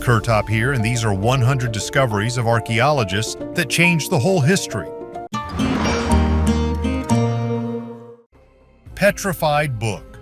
Kurtop here, and these are 100 discoveries of archaeologists that changed the whole history. Petrified book.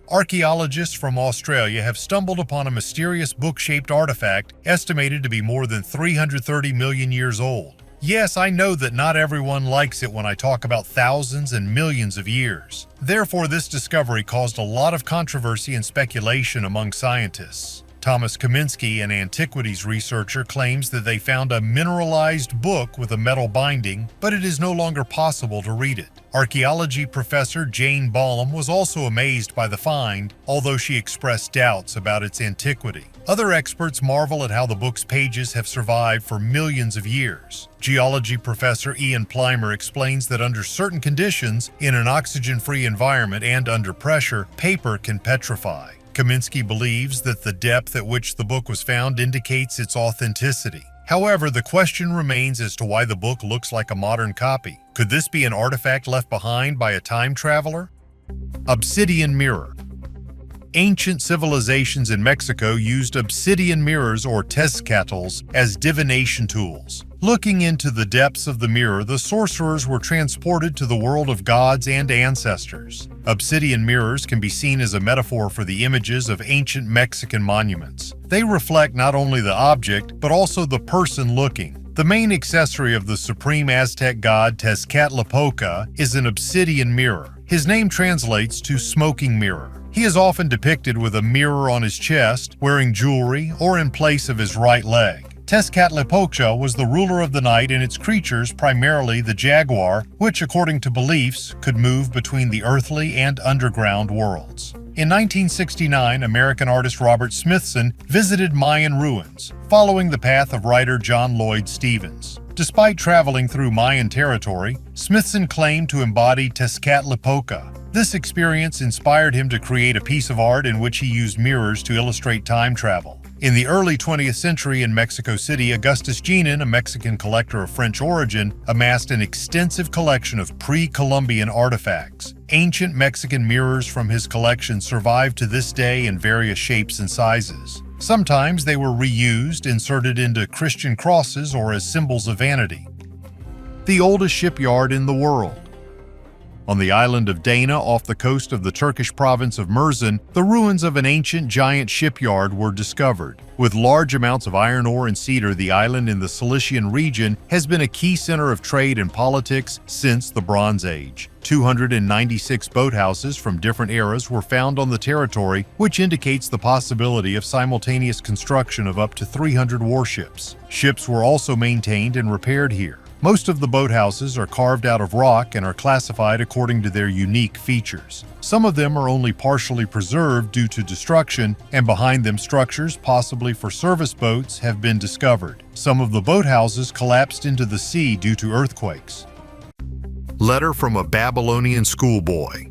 Archaeologists from Australia have stumbled upon a mysterious book-shaped artifact estimated to be more than 330 million years old. Yes, I know that not everyone likes it when I talk about thousands and millions of years. Therefore, this discovery caused a lot of controversy and speculation among scientists. Thomas Kaminsky, an antiquities researcher, claims that they found a mineralized book with a metal binding, but it is no longer possible to read it. Archaeology professor Jane Ballum was also amazed by the find, although she expressed doubts about its antiquity. Other experts marvel at how the book's pages have survived for millions of years. Geology professor Ian Plimer explains that under certain conditions, in an oxygen-free environment and under pressure, paper can petrify. Kaminsky believes that the depth at which the book was found indicates its authenticity. However, the question remains as to why the book looks like a modern copy. Could this be an artifact left behind by a time traveler? Obsidian mirror. Ancient civilizations in Mexico used obsidian mirrors or tezcatls as divination tools. Looking into the depths of the mirror, the sorcerers were transported to the world of gods and ancestors. Obsidian mirrors can be seen as a metaphor for the images of ancient Mexican monuments. They reflect not only the object, but also the person looking. The main accessory of the supreme Aztec god Tezcatlipoca is an obsidian mirror. His name translates to smoking mirror. He is often depicted with a mirror on his chest, wearing jewelry, or in place of his right leg. Tezcatlipoca was the ruler of the night and its creatures, primarily the jaguar, which according to beliefs could move between the earthly and underground worlds. In 1969, American artist Robert Smithson visited Mayan ruins, following the path of writer John Lloyd Stevens. Despite traveling through Mayan territory, Smithson claimed to embody Tezcatlipoca. This experience inspired him to create a piece of art in which he used mirrors to illustrate time travel. In the early 20th century in Mexico City, Augustus Genin, a Mexican collector of French origin, amassed an extensive collection of pre-Columbian artifacts. Ancient Mexican mirrors from his collection survive to this day in various shapes and sizes. Sometimes they were reused, inserted into Christian crosses, or as symbols of vanity. The oldest shipyard in the world. On the island of Dana, off the coast of the Turkish province of Mersin, the ruins of an ancient giant shipyard were discovered. With large amounts of iron ore and cedar, the island in the Cilician region has been a key center of trade and politics since the Bronze Age. 296 boathouses from different eras were found on the territory, which indicates the possibility of simultaneous construction of up to 300 warships. Ships were also maintained and repaired here. Most of the boathouses are carved out of rock and are classified according to their unique features. Some of them are only partially preserved due to destruction, and behind them structures, possibly for service boats, have been discovered. Some of the boathouses collapsed into the sea due to earthquakes. Letter from a Babylonian schoolboy.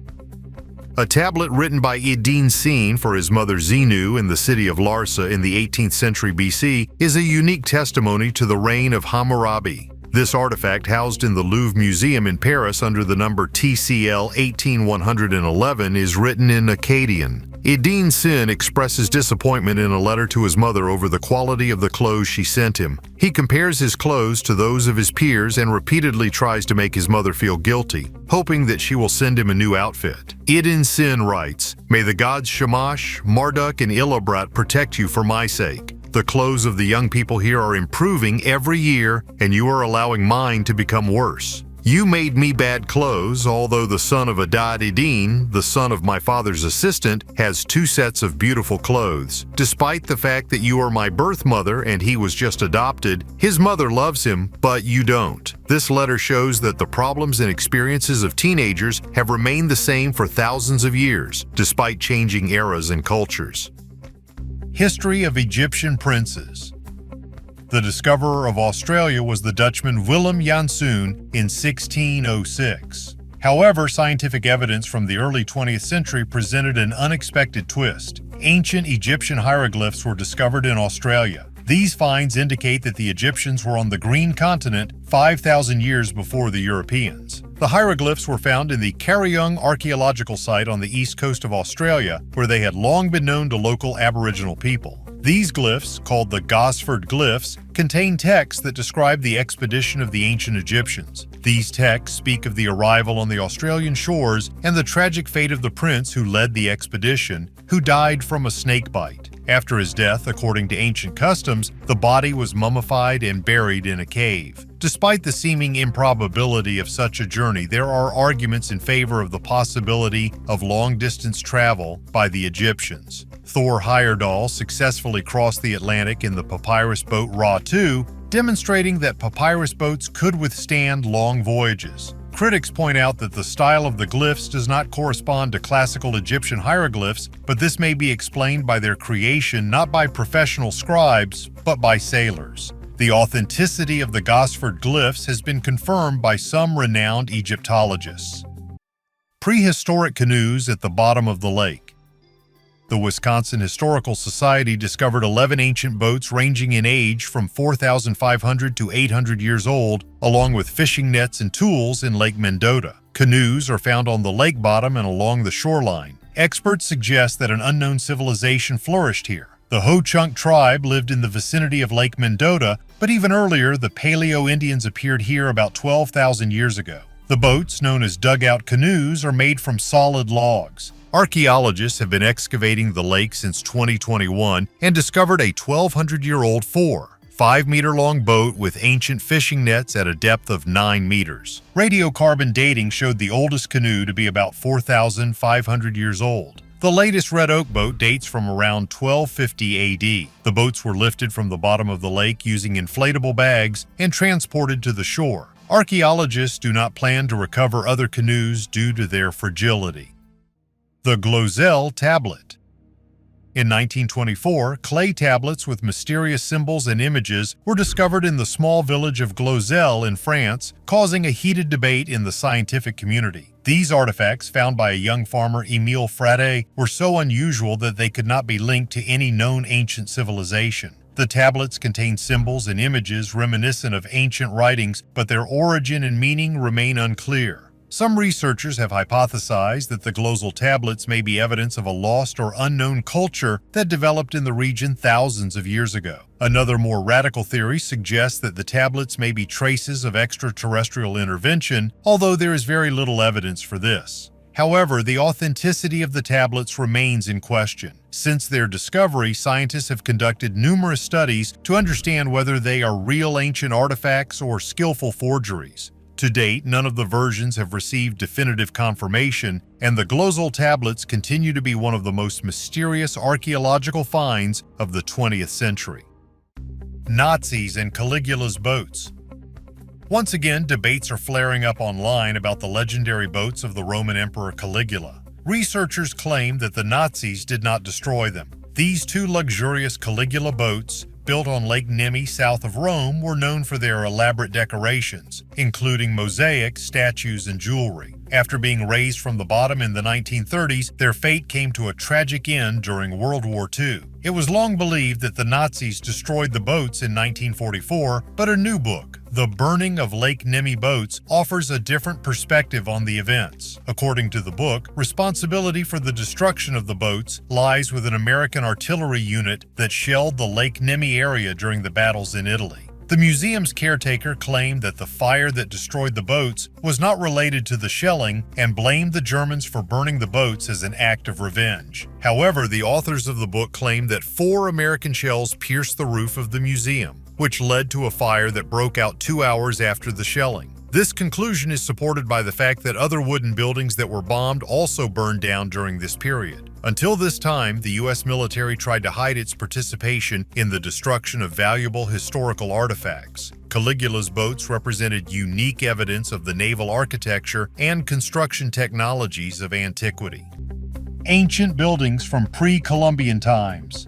A tablet written by Idin Sin for his mother Zenu in the city of Larsa in the 18th century BC is a unique testimony to the reign of Hammurabi. This artifact, housed in the Louvre Museum in Paris under the number TCL 18111, is written in Akkadian. Idin Sin expresses disappointment in a letter to his mother over the quality of the clothes she sent him. He compares his clothes to those of his peers and repeatedly tries to make his mother feel guilty, hoping that she will send him a new outfit. Idin Sin writes, "May the gods Shamash, Marduk, and Illibrat protect you for my sake. The clothes of the young people here are improving every year, and you are allowing mine to become worse. You made me bad clothes, although the son of Adad-Idin, the son of my father's assistant, has 2 sets of beautiful clothes. Despite the fact that you are my birth mother and he was just adopted, his mother loves him, but you don't." This letter shows that the problems and experiences of teenagers have remained the same for thousands of years, despite changing eras and cultures. History of Egyptian princes. The discoverer of Australia was the Dutchman Willem Janszoon in 1606. However, scientific evidence from the early 20th century presented an unexpected twist. Ancient Egyptian hieroglyphs were discovered in Australia. These finds indicate that the Egyptians were on the Green Continent 5,000 years before the Europeans. The hieroglyphs were found in the Kariung archaeological site on the east coast of Australia, where they had long been known to local Aboriginal people. These glyphs, called the Gosford glyphs, contain texts that describe the expedition of the ancient Egyptians. These texts speak of the arrival on the Australian shores and the tragic fate of the prince who led the expedition, who died from a snake bite. After his death, according to ancient customs, the body was mummified and buried in a cave. Despite the seeming improbability of such a journey, there are arguments in favor of the possibility of long-distance travel by the Egyptians. Thor Heyerdahl successfully crossed the Atlantic in the papyrus boat Ra II, demonstrating that papyrus boats could withstand long voyages. Critics point out that the style of the glyphs does not correspond to classical Egyptian hieroglyphs, but this may be explained by their creation not by professional scribes, but by sailors. The authenticity of the Gosford glyphs has been confirmed by some renowned Egyptologists. Prehistoric canoes at the bottom of the lake. The Wisconsin Historical Society discovered 11 ancient boats ranging in age from 4,500 to 800 years old, along with fishing nets and tools in Lake Mendota. Canoes are found on the lake bottom and along the shoreline. Experts suggest that an unknown civilization flourished here. The Ho-Chunk tribe lived in the vicinity of Lake Mendota, but even earlier, the Paleo-Indians appeared here about 12,000 years ago. The boats, known as dugout canoes, are made from solid logs. Archaeologists have been excavating the lake since 2021 and discovered a 1,200-year-old 5-meter-long boat with ancient fishing nets at a depth of 9 meters. Radiocarbon dating showed the oldest canoe to be about 4,500 years old. The latest red oak boat dates from around 1250 AD. The boats were lifted from the bottom of the lake using inflatable bags and transported to the shore. Archaeologists do not plan to recover other canoes due to their fragility. The Glozel tablet. In 1924, clay tablets with mysterious symbols and images were discovered in the small village of Glozel in France, causing a heated debate in the scientific community. These artifacts, found by a young farmer, Émile Fradet, were so unusual that they could not be linked to any known ancient civilization. The tablets contain symbols and images reminiscent of ancient writings, but their origin and meaning remain unclear. Some researchers have hypothesized that the Glozel tablets may be evidence of a lost or unknown culture that developed in the region thousands of years ago. Another more radical theory suggests that the tablets may be traces of extraterrestrial intervention, although there is very little evidence for this. However, the authenticity of the tablets remains in question. Since their discovery, scientists have conducted numerous studies to understand whether they are real ancient artifacts or skillful forgeries. To date, none of the versions have received definitive confirmation, and the Glozel tablets continue to be one of the most mysterious archaeological finds of the 20th century. Nazis and Caligula's boats. Once again, debates are flaring up online about the legendary boats of the Roman Emperor Caligula. Researchers claim that the Nazis did not destroy them. These two luxurious Caligula boats, built on Lake Nemi south of Rome, were known for their elaborate decorations, including mosaic, statues, and jewelry. After being raised from the bottom in the 1930s, their fate came to a tragic end during World War II. It was long believed that the Nazis destroyed the boats in 1944, but a new book, The Burning of Lake Nemi Boats, offers a different perspective on the events. According to the book, responsibility for the destruction of the boats lies with an American artillery unit that shelled the Lake Nemi area during the battles in Italy. The museum's caretaker claimed that the fire that destroyed the boats was not related to the shelling and blamed the Germans for burning the boats as an act of revenge. However, the authors of the book claimed that 4 American shells pierced the roof of the museum, which led to a fire that broke out 2 hours after the shelling. This conclusion is supported by the fact that other wooden buildings that were bombed also burned down during this period. Until this time, the U.S. military tried to hide its participation in the destruction of valuable historical artifacts. Caligula's boats represented unique evidence of the naval architecture and construction technologies of antiquity. Ancient buildings from pre-Columbian times.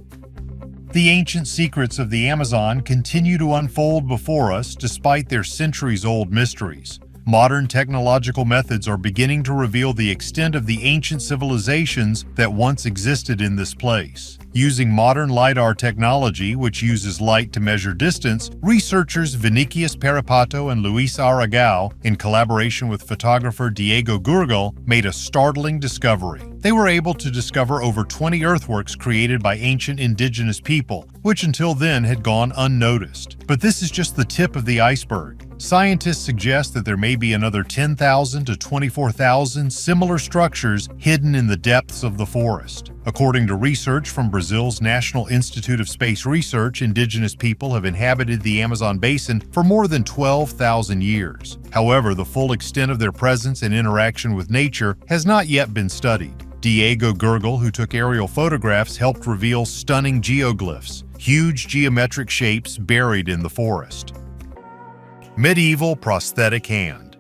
The ancient secrets of the Amazon continue to unfold before us despite their centuries-old mysteries. Modern technological methods are beginning to reveal the extent of the ancient civilizations that once existed in this place. Using modern LiDAR technology, which uses light to measure distance, researchers Vinicius Peripato and Luis Aragao, in collaboration with photographer Diego Gurgel, made a startling discovery. They were able to discover over 20 earthworks created by ancient indigenous people, which until then had gone unnoticed. But this is just the tip of the iceberg. Scientists suggest that there may be another 10,000 to 24,000 similar structures hidden in the depths of the forest. According to research from Brazil's National Institute of Space Research, indigenous people have inhabited the Amazon basin for more than 12,000 years. However, the full extent of their presence and interaction with nature has not yet been studied. Diego Gurgel, who took aerial photographs, helped reveal stunning geoglyphs, huge geometric shapes buried in the forest. Medieval prosthetic hand.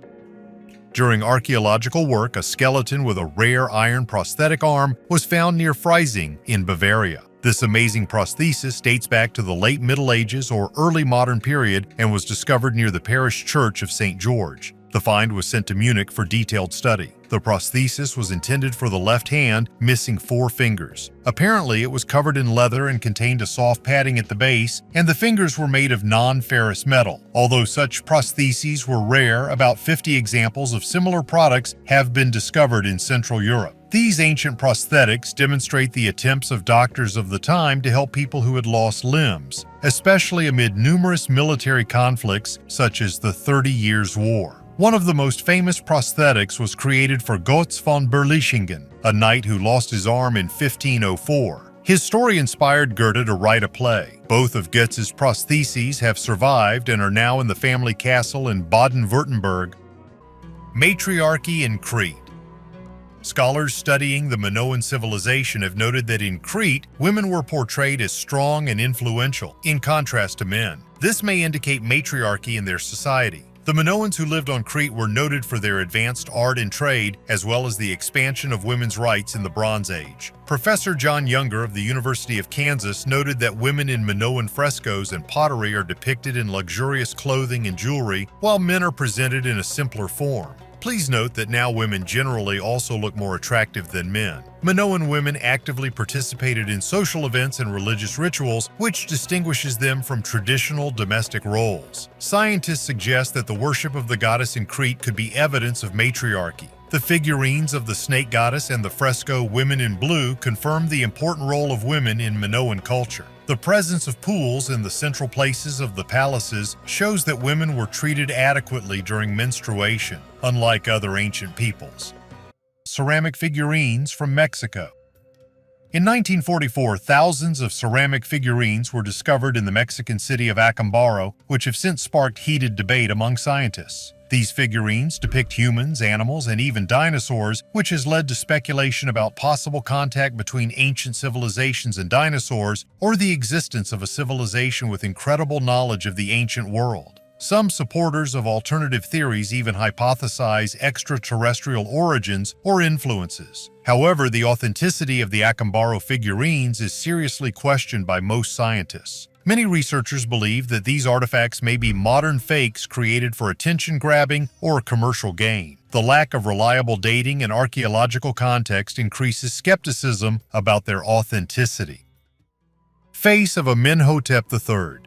During archaeological work, a skeleton with a rare iron prosthetic arm was found near Freising in Bavaria. This amazing prosthesis dates back to the late Middle Ages or early modern period and was discovered near the parish church of St. George. The find was sent to Munich for detailed study. The prosthesis was intended for the left hand, missing 4 fingers. Apparently, it was covered in leather and contained a soft padding at the base, and the fingers were made of non-ferrous metal. Although such prostheses were rare, about 50 examples of similar products have been discovered in Central Europe. These ancient prosthetics demonstrate the attempts of doctors of the time to help people who had lost limbs, especially amid numerous military conflicts such as the 30 Years' War. One of the most famous prosthetics was created for Götz von Berlichingen, a knight who lost his arm in 1504. His story inspired Goethe to write a play. Both of Götz's prostheses have survived and are now in the family castle in Baden-Württemberg. Matriarchy in Crete. Scholars studying the Minoan civilization have noted that in Crete, women were portrayed as strong and influential, in contrast to men. This may indicate matriarchy in their society. The Minoans who lived on Crete were noted for their advanced art and trade, as well as the expansion of women's rights in the Bronze Age. Professor John Younger of the University of Kansas noted that women in Minoan frescoes and pottery are depicted in luxurious clothing and jewelry, while men are presented in a simpler form. Please note that now women generally also look more attractive than men. Minoan women actively participated in social events and religious rituals, which distinguishes them from traditional domestic roles. Scientists suggest that the worship of the goddess in Crete could be evidence of matriarchy. The figurines of the snake goddess and the fresco Women in Blue confirm the important role of women in Minoan culture. The presence of pools in the central places of the palaces shows that women were treated adequately during menstruation, unlike other ancient peoples. Ceramic figurines from Mexico. In 1944, thousands of ceramic figurines were discovered in the Mexican city of Acambaro, which have since sparked heated debate among scientists. These figurines depict humans, animals, and even dinosaurs, which has led to speculation about possible contact between ancient civilizations and dinosaurs, or the existence of a civilization with incredible knowledge of the ancient world. Some supporters of alternative theories even hypothesize extraterrestrial origins or influences. However, the authenticity of the Acambaro figurines is seriously questioned by most scientists. Many researchers believe that these artifacts may be modern fakes created for attention-grabbing or commercial gain. The lack of reliable dating and archaeological context increases skepticism about their authenticity. Face of Amenhotep III.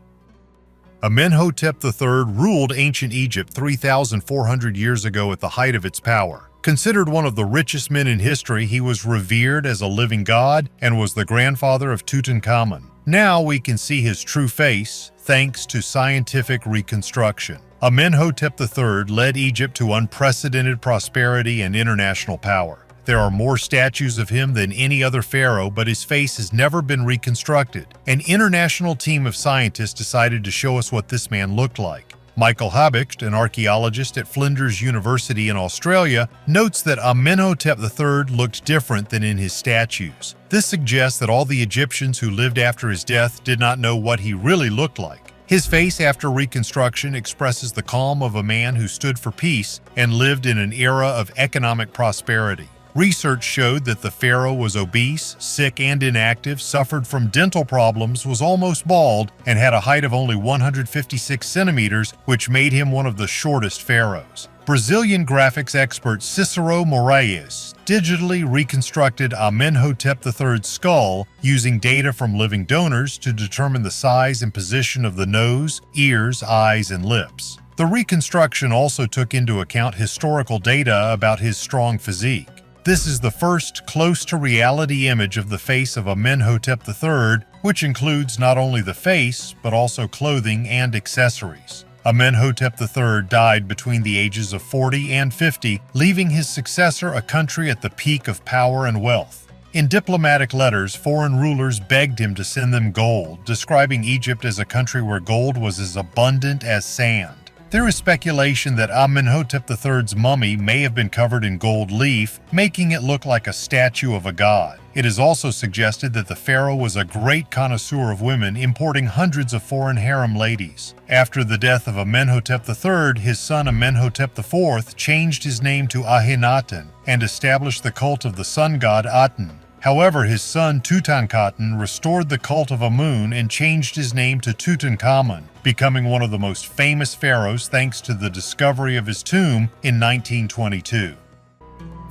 Amenhotep III ruled ancient Egypt 3,400 years ago at the height of its power. Considered one of the richest men in history, he was revered as a living god and was the grandfather of Tutankhamun. Now we can see his true face thanks to scientific reconstruction. Amenhotep III led Egypt to unprecedented prosperity and international power. There are more statues of him than any other pharaoh, but his face has never been reconstructed. An international team of scientists decided to show us what this man looked like. Michael Habicht, an archaeologist at Flinders University in Australia, notes that Amenhotep III looked different than in his statues. This suggests that all the Egyptians who lived after his death did not know what he really looked like. His face after reconstruction expresses the calm of a man who stood for peace and lived in an era of economic prosperity. Research showed that the pharaoh was obese, sick, and inactive, suffered from dental problems, was almost bald, and had a height of only 156 centimeters, which made him one of the shortest pharaohs. Brazilian graphics expert Cicero Moraes digitally reconstructed Amenhotep III's skull using data from living donors to determine the size and position of the nose, ears, eyes, and lips. The reconstruction also took into account historical data about his strong physique. This is the first close-to-reality image of the face of Amenhotep III, which includes not only the face, but also clothing and accessories. Amenhotep III died between the ages of 40 and 50, leaving his successor a country at the peak of power and wealth. In diplomatic letters, foreign rulers begged him to send them gold, describing Egypt as a country where gold was as abundant as sand. There is speculation that Amenhotep III's mummy may have been covered in gold leaf, making it look like a statue of a god. It is also suggested that the pharaoh was a great connoisseur of women, importing hundreds of foreign harem ladies. After the death of Amenhotep III, his son Amenhotep IV changed his name to Akhenaten and established the cult of the sun god Aten. However, his son Tutankhaten restored the cult of Amun and changed his name to Tutankhamun, becoming one of the most famous pharaohs thanks to the discovery of his tomb in 1922.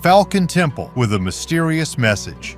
Falcon Temple with a mysterious message.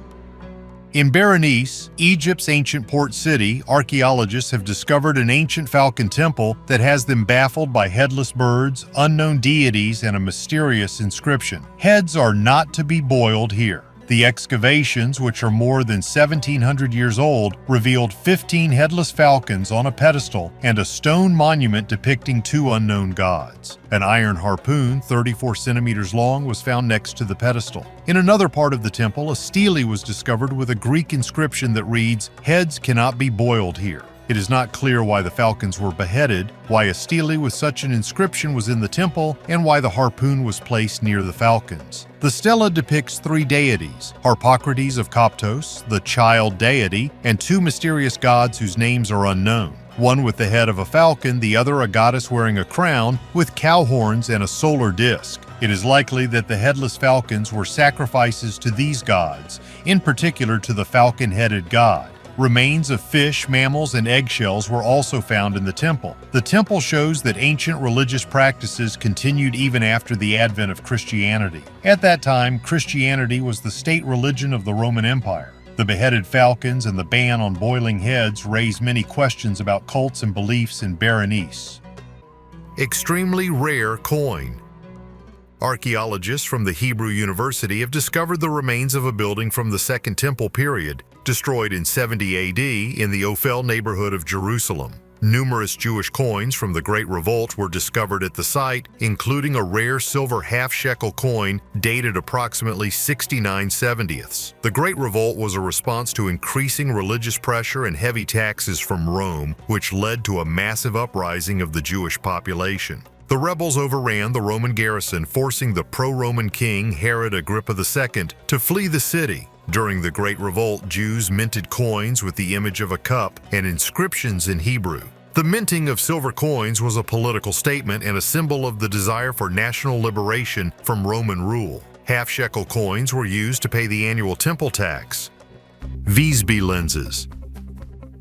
In Berenice, Egypt's ancient port city, archaeologists have discovered an ancient Falcon temple that has them baffled by headless birds, unknown deities, and a mysterious inscription. Heads are not to be boiled here. The excavations, which are more than 1,700 years old, revealed 15 headless falcons on a pedestal and a stone monument depicting two unknown gods. An iron harpoon, 34 centimeters long, was found next to the pedestal. In another part of the temple, a stele was discovered with a Greek inscription that reads, "Heads cannot be boiled here." It is not clear why the falcons were beheaded, why a stele with such an inscription was in the temple, and why the harpoon was placed near the falcons. The stela depicts three deities, Harpocrates of Coptos, the child deity, and two mysterious gods whose names are unknown. One with the head of a falcon, the other a goddess wearing a crown with cow horns and a solar disk. It is likely that the headless falcons were sacrifices to these gods, in particular to the falcon-headed god. Remains of fish, mammals, and eggshells were also found in the temple. The temple shows that ancient religious practices continued even after the advent of Christianity. At that time, Christianity was the state religion of the Roman Empire. The beheaded falcons and the ban on boiling heads raise many questions about cults and beliefs in Berenice. Extremely rare coin. Archaeologists from the Hebrew University have discovered the remains of a building from the Second Temple period, destroyed in 70 AD in the Ophel neighborhood of Jerusalem. Numerous Jewish coins from the Great Revolt were discovered at the site, including a rare silver half-shekel coin dated approximately 69/70. The Great Revolt was a response to increasing religious pressure and heavy taxes from Rome, which led to a massive uprising of the Jewish population. The rebels overran the Roman garrison, forcing the pro-Roman king Herod Agrippa II to flee the city. During the Great Revolt, Jews minted coins with the image of a cup and inscriptions in Hebrew. The minting of silver coins was a political statement and a symbol of the desire for national liberation from Roman rule. Half-shekel coins were used to pay the annual temple tax. Visby lenses.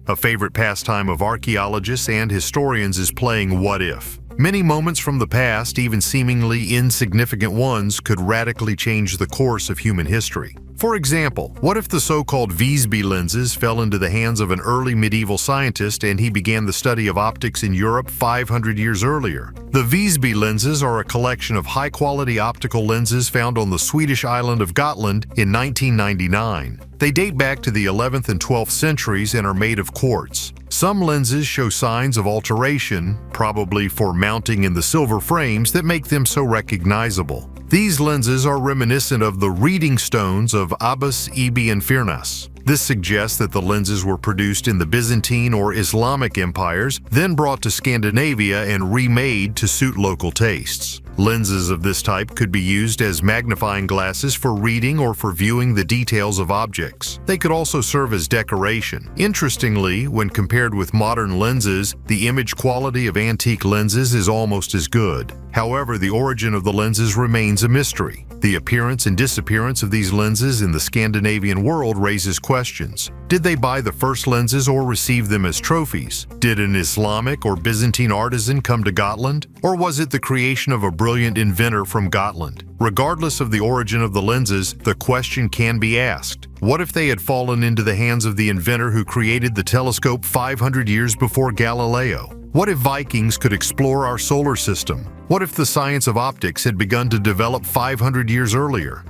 A favorite pastime of archaeologists and historians is playing what if. Many moments from the past, even seemingly insignificant ones, could radically change the course of human history. For example, what if the so-called Visby lenses fell into the hands of an early medieval scientist and he began the study of optics in Europe 500 years earlier? The Visby lenses are a collection of high-quality optical lenses found on the Swedish island of Gotland in 1999. They date back to the 11th and 12th centuries and are made of quartz. Some lenses show signs of alteration, probably for mounting in the silver frames that make them so recognizable. These lenses are reminiscent of the reading stones of Abbas ibn Firnas. This suggests that the lenses were produced in the Byzantine or Islamic empires, then brought to Scandinavia and remade to suit local tastes. Lenses of this type could be used as magnifying glasses for reading or for viewing the details of objects. They could also serve as decoration. Interestingly, when compared with modern lenses, the image quality of antique lenses is almost as good. However, the origin of the lenses remains a mystery. The appearance and disappearance of these lenses in the Scandinavian world raises questions questions. Did they buy the first lenses or receive them as trophies? Did an Islamic or Byzantine artisan come to Gotland? Or was it the creation of a brilliant inventor from Gotland? Regardless of the origin of the lenses, the question can be asked. What if they had fallen into the hands of the inventor who created the telescope 500 years before Galileo? What if Vikings could explore our solar system? What if the science of optics had begun to develop 500 years earlier?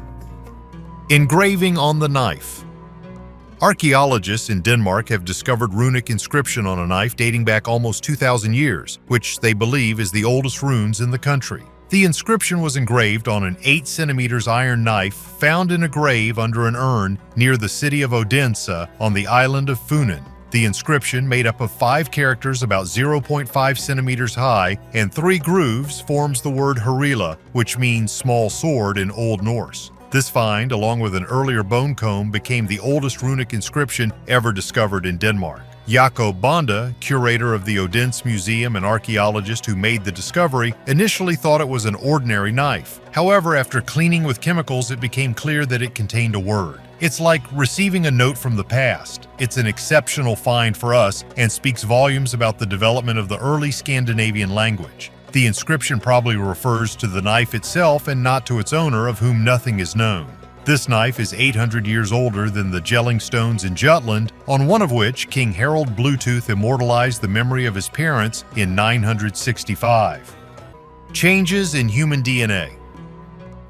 Engraving on the knife. Archaeologists in Denmark have discovered runic inscription on a knife dating back almost 2,000 years, which they believe is the oldest runes in the country. The inscription was engraved on an 8 cm iron knife found in a grave under an urn near the city of Odense on the island of Funen. The inscription, made up of 5 characters about 0.5 centimeters high and 3 grooves, forms the word Herila, which means small sword in Old Norse. This find, along with an earlier bone comb, became the oldest runic inscription ever discovered in Denmark. Jakob Bonde, curator of the Odense Museum and archaeologist who made the discovery, initially thought it was an ordinary knife. However, after cleaning with chemicals, it became clear that it contained a word. It's like receiving a note from the past. It's an exceptional find for us and speaks volumes about the development of the early Scandinavian language. The inscription probably refers to the knife itself and not to its owner, of whom nothing is known. This knife is 800 years older than the Jelling stones in Jutland, on one of which King Harold Bluetooth immortalized the memory of his parents in 965. Changes in human DNA.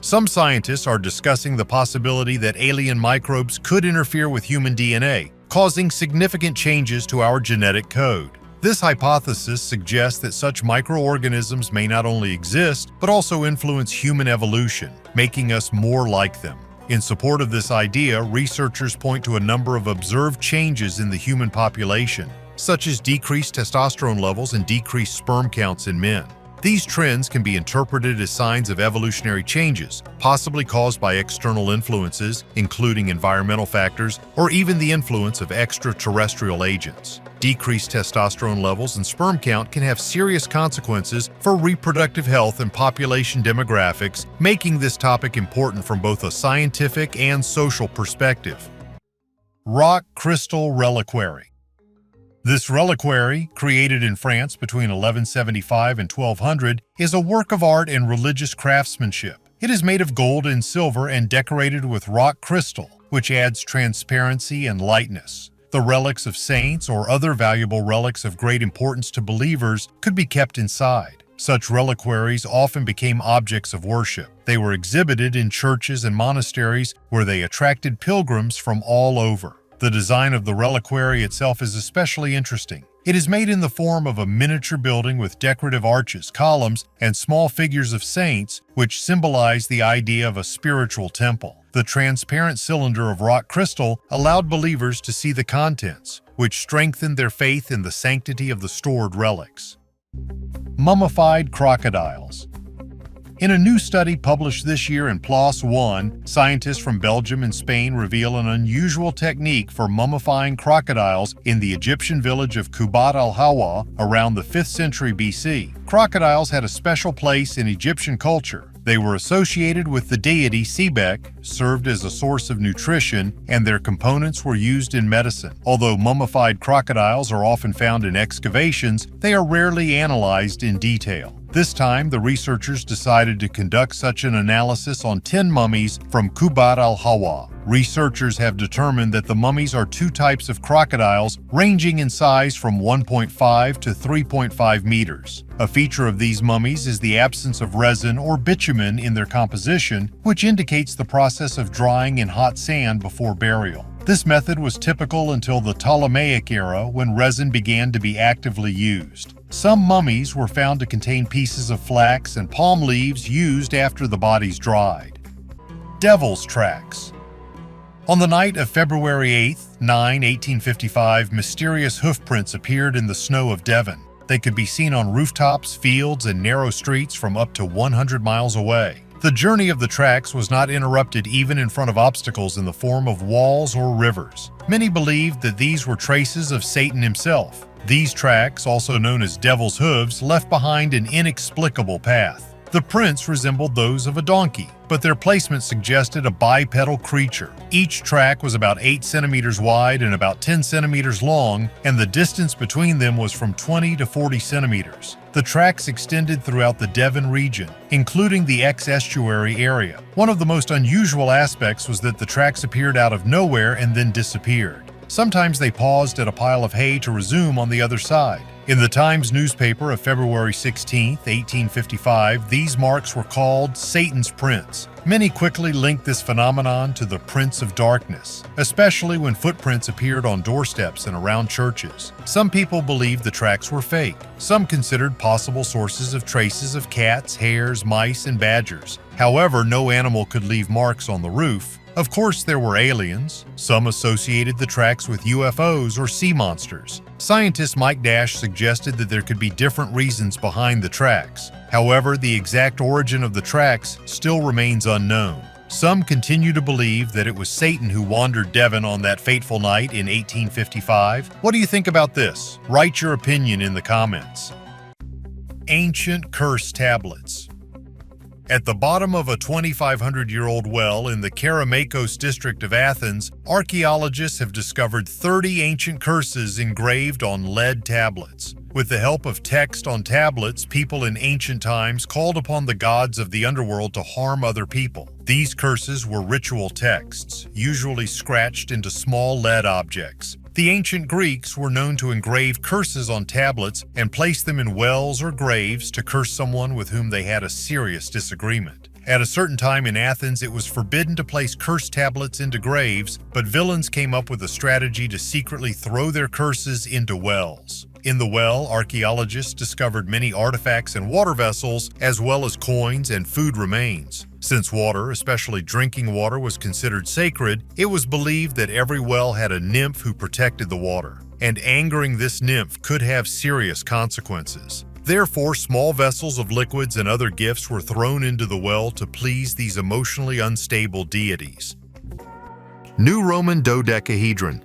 Some scientists are discussing the possibility that alien microbes could interfere with human DNA, causing significant changes to our genetic code. This hypothesis suggests that such microorganisms may not only exist, but also influence human evolution, making us more like them. In support of this idea, researchers point to a number of observed changes in the human population, such as decreased testosterone levels and decreased sperm counts in men. These trends can be interpreted as signs of evolutionary changes, possibly caused by external influences, including environmental factors, or even the influence of extraterrestrial agents. Decreased testosterone levels and sperm count can have serious consequences for reproductive health and population demographics, making this topic important from both a scientific and social perspective. Rock Crystal Reliquary. This reliquary, created in France between 1175 and 1200, is a work of art and religious craftsmanship. It is made of gold and silver and decorated with rock crystal, which adds transparency and lightness. The relics of saints or other valuable relics of great importance to believers could be kept inside. Such reliquaries often became objects of worship. They were exhibited in churches and monasteries where they attracted pilgrims from all over. The design of the reliquary itself is especially interesting. It is made in the form of a miniature building with decorative arches, columns, and small figures of saints, which symbolize the idea of a spiritual temple. The transparent cylinder of rock crystal allowed believers to see the contents, which strengthened their faith in the sanctity of the stored relics. Mummified crocodiles. In a new study published this year in PLOS One, scientists from Belgium and Spain reveal an unusual technique for mummifying crocodiles in the Egyptian village of Kubbat al-Hawa around the 5th century BC. Crocodiles had a special place in Egyptian culture. They were associated with the deity Sebek, served as a source of nutrition, and their components were used in medicine. Although mummified crocodiles are often found in excavations, they are rarely analyzed in detail. This time, the researchers decided to conduct such an analysis on 10 mummies from Kubbat al-Hawa. Researchers have determined that the mummies are 2 types of crocodiles ranging in size from 1.5 to 3.5 meters. A feature of these mummies is the absence of resin or bitumen in their composition, which indicates the process of drying in hot sand before burial. This method was typical until the Ptolemaic era, when resin began to be actively used. Some mummies were found to contain pieces of flax and palm leaves used after the bodies dried. Devil's Tracks. On the night of February 8, 1855, mysterious hoofprints appeared in the snow of Devon. They could be seen on rooftops, fields, and narrow streets from up to 100 miles away. The journey of the tracks was not interrupted even in front of obstacles in the form of walls or rivers. Many believed that these were traces of Satan himself. These tracks, also known as devil's hooves, left behind an inexplicable path. The prints resembled those of a donkey, but their placement suggested a bipedal creature. Each track was about 8 centimeters wide and about 10 centimeters long, and the distance between them was from 20 to 40 centimeters. The tracks extended throughout the Devon region, including the ex-estuary area. One of the most unusual aspects was that the tracks appeared out of nowhere and then disappeared. Sometimes they paused at a pile of hay to resume on the other side. In the Times newspaper of February 16, 1855, these marks were called Satan's prints. Many quickly linked this phenomenon to the Prince of Darkness, especially when footprints appeared on doorsteps and around churches. Some people believed the tracks were fake. Some considered possible sources of traces of cats, hares, mice, and badgers. However, no animal could leave marks on the roof. Of course, there were aliens. Some associated the tracks with UFOs or sea monsters. Scientist Mike Dash suggested that there could be different reasons behind the tracks. However, the exact origin of the tracks still remains unknown. Some continue to believe that it was Satan who wandered Devon on that fateful night in 1855. What do you think about this? Write your opinion in the comments. Ancient curse tablets. At the bottom of a 2,500-year-old well in the Kerameikos district of Athens, archaeologists have discovered 30 ancient curses engraved on lead tablets. With the help of text on tablets, people in ancient times called upon the gods of the underworld to harm other people. These curses were ritual texts, usually scratched into small lead objects. The ancient Greeks were known to engrave curses on tablets and place them in wells or graves to curse someone with whom they had a serious disagreement. At a certain time in Athens, it was forbidden to place curse tablets into graves, but villains came up with a strategy to secretly throw their curses into wells. In the well, archaeologists discovered many artifacts and water vessels, as well as coins and food remains. Since water, especially drinking water, was considered sacred, it was believed that every well had a nymph who protected the water, and angering this nymph could have serious consequences. Therefore, small vessels of liquids and other gifts were thrown into the well to please these emotionally unstable deities. New Roman dodecahedron.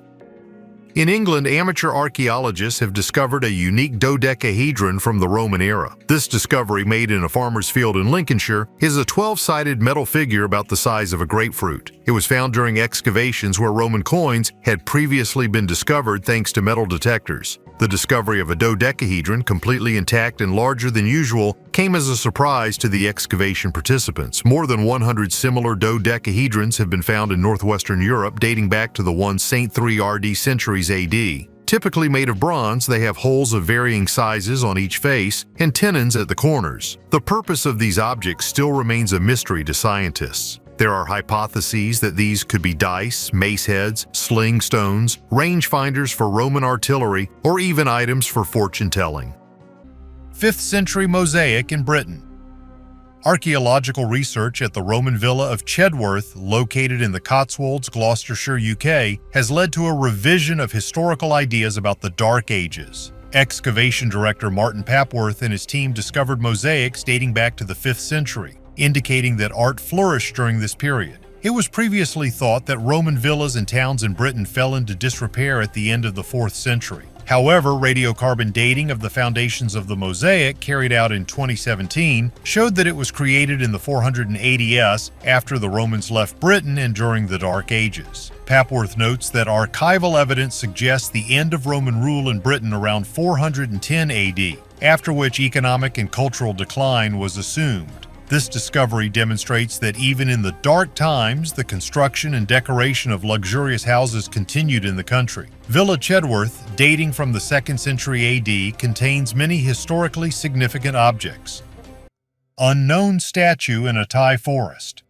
In England, amateur archaeologists have discovered a unique dodecahedron from the Roman era. This discovery, made in a farmer's field in Lincolnshire, is a 12-sided metal figure about the size of a grapefruit. It was found during excavations where Roman coins had previously been discovered thanks to metal detectors. The discovery of a dodecahedron, completely intact and larger than usual, came as a surprise to the excavation participants. More than 100 similar dodecahedrons have been found in northwestern Europe, dating back to the 1 St. 3 RD centuries AD. Typically made of bronze, they have holes of varying sizes on each face and tenons at the corners. The purpose of these objects still remains a mystery to scientists. There are hypotheses that these could be dice, mace heads, sling stones, rangefinders for Roman artillery, or even items for fortune-telling. 5th century mosaic in Britain. Archaeological research at the Roman villa of Chedworth, located in the Cotswolds, Gloucestershire, UK, has led to a revision of historical ideas about the Dark Ages. Excavation director Martin Papworth and his team discovered mosaics dating back to the 5th century, indicating that art flourished during this period. It was previously thought that Roman villas and towns in Britain fell into disrepair at the end of the 4th century. However, radiocarbon dating of the foundations of the mosaic, carried out in 2017, showed that it was created in the 480s after the Romans left Britain and during the Dark Ages. Papworth notes that archival evidence suggests the end of Roman rule in Britain around 410 AD, after which economic and cultural decline was assumed. This discovery demonstrates that even in the dark times, the construction and decoration of luxurious houses continued in the country. Villa Chedworth, dating from the 2nd century AD, contains many historically significant objects. Unknown statue in a Thai forest.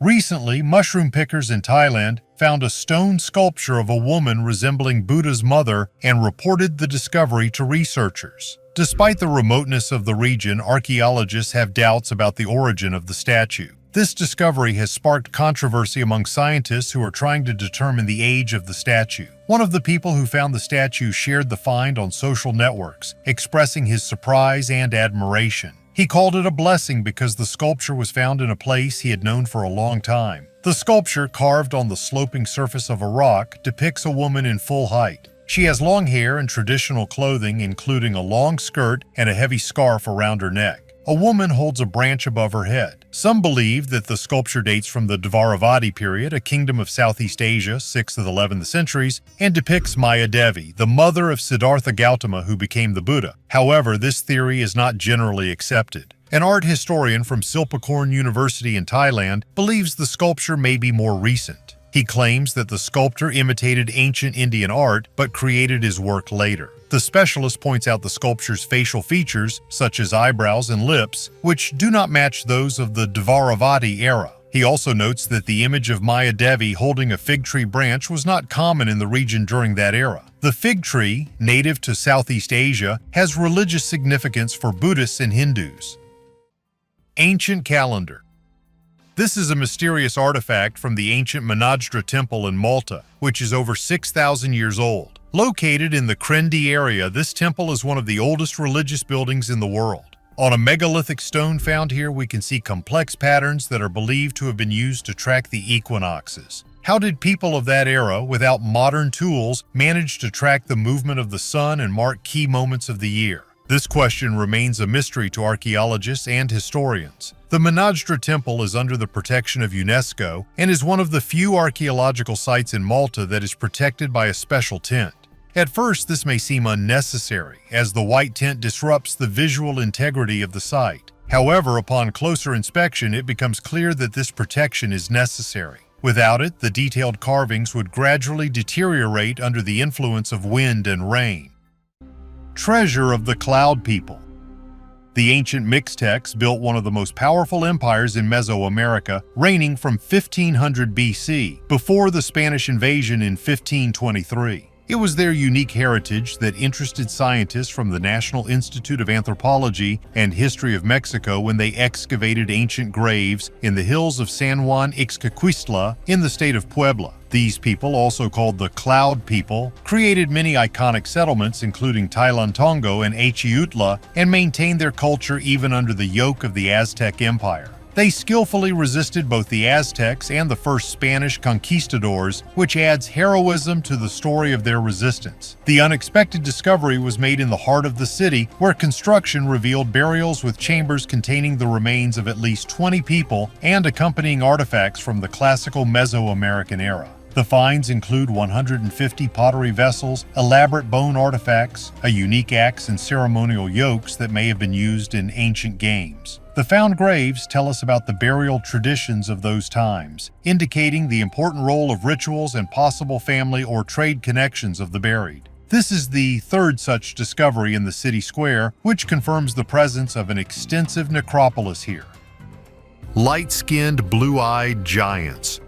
Recently, mushroom pickers in Thailand found a stone sculpture of a woman resembling Buddha's mother and reported the discovery to researchers. Despite the remoteness of the region, archaeologists have doubts about the origin of the statue. This discovery has sparked controversy among scientists who are trying to determine the age of the statue. One of the people who found the statue shared the find on social networks, expressing his surprise and admiration. He called it a blessing because the sculpture was found in a place he had known for a long time. The sculpture, carved on the sloping surface of a rock, depicts a woman in full height. She has long hair and traditional clothing, including a long skirt and a heavy scarf around her neck. A woman holds a branch above her head. Some believe that the sculpture dates from the Dvaravati period, a kingdom of Southeast Asia, 6th and 11th centuries, and depicts Maya Devi, the mother of Siddhartha Gautama who became the Buddha. However, this theory is not generally accepted. An art historian from Silpakorn University in Thailand believes the sculpture may be more recent. He claims that the sculptor imitated ancient Indian art but created his work later. The specialist points out the sculpture's facial features, such as eyebrows and lips, which do not match those of the Dvaravati era. He also notes that the image of Maya Devi holding a fig tree branch was not common in the region during that era. The fig tree, native to Southeast Asia, has religious significance for Buddhists and Hindus. Ancient calendar. This is a mysterious artifact from the ancient Amenhotep temple in Malta, which is over 6,000 years old. Located in the Krendi area, this temple is one of the oldest religious buildings in the world. On a megalithic stone found here, we can see complex patterns that are believed to have been used to track the equinoxes. How did people of that era, without modern tools, manage to track the movement of the sun and mark key moments of the year? This question remains a mystery to archaeologists and historians. The Amenhotep Temple is under the protection of UNESCO and is one of the few archaeological sites in Malta that is protected by a special tent. At first, this may seem unnecessary, as the white tent disrupts the visual integrity of the site. However, upon closer inspection, it becomes clear that this protection is necessary. Without it, the detailed carvings would gradually deteriorate under the influence of wind and rain. Treasure of the Cloud People. The ancient Mixtecs built one of the most powerful empires in Mesoamerica, reigning from 1500 BC, before the Spanish invasion in 1523. It was their unique heritage that interested scientists from the National Institute of Anthropology and History of Mexico when they excavated ancient graves in the hills of San Juan Ixcaquistla in the state of Puebla. These people, also called the Cloud People, created many iconic settlements including Tailantongo and Achiutla and maintained their culture even under the yoke of the Aztec Empire. They skillfully resisted both the Aztecs and the first Spanish conquistadors, which adds heroism to the story of their resistance. The unexpected discovery was made in the heart of the city, where construction revealed burials with chambers containing the remains of at least 20 people and accompanying artifacts from the classical Mesoamerican era. The finds include 150 pottery vessels, elaborate bone artifacts, a unique axe, and ceremonial yokes that may have been used in ancient games. The found graves tell us about the burial traditions of those times, indicating the important role of rituals and possible family or trade connections of the buried. This is the third such discovery in the city square, which confirms the presence of an extensive necropolis here. Light-skinned, blue-eyed giants.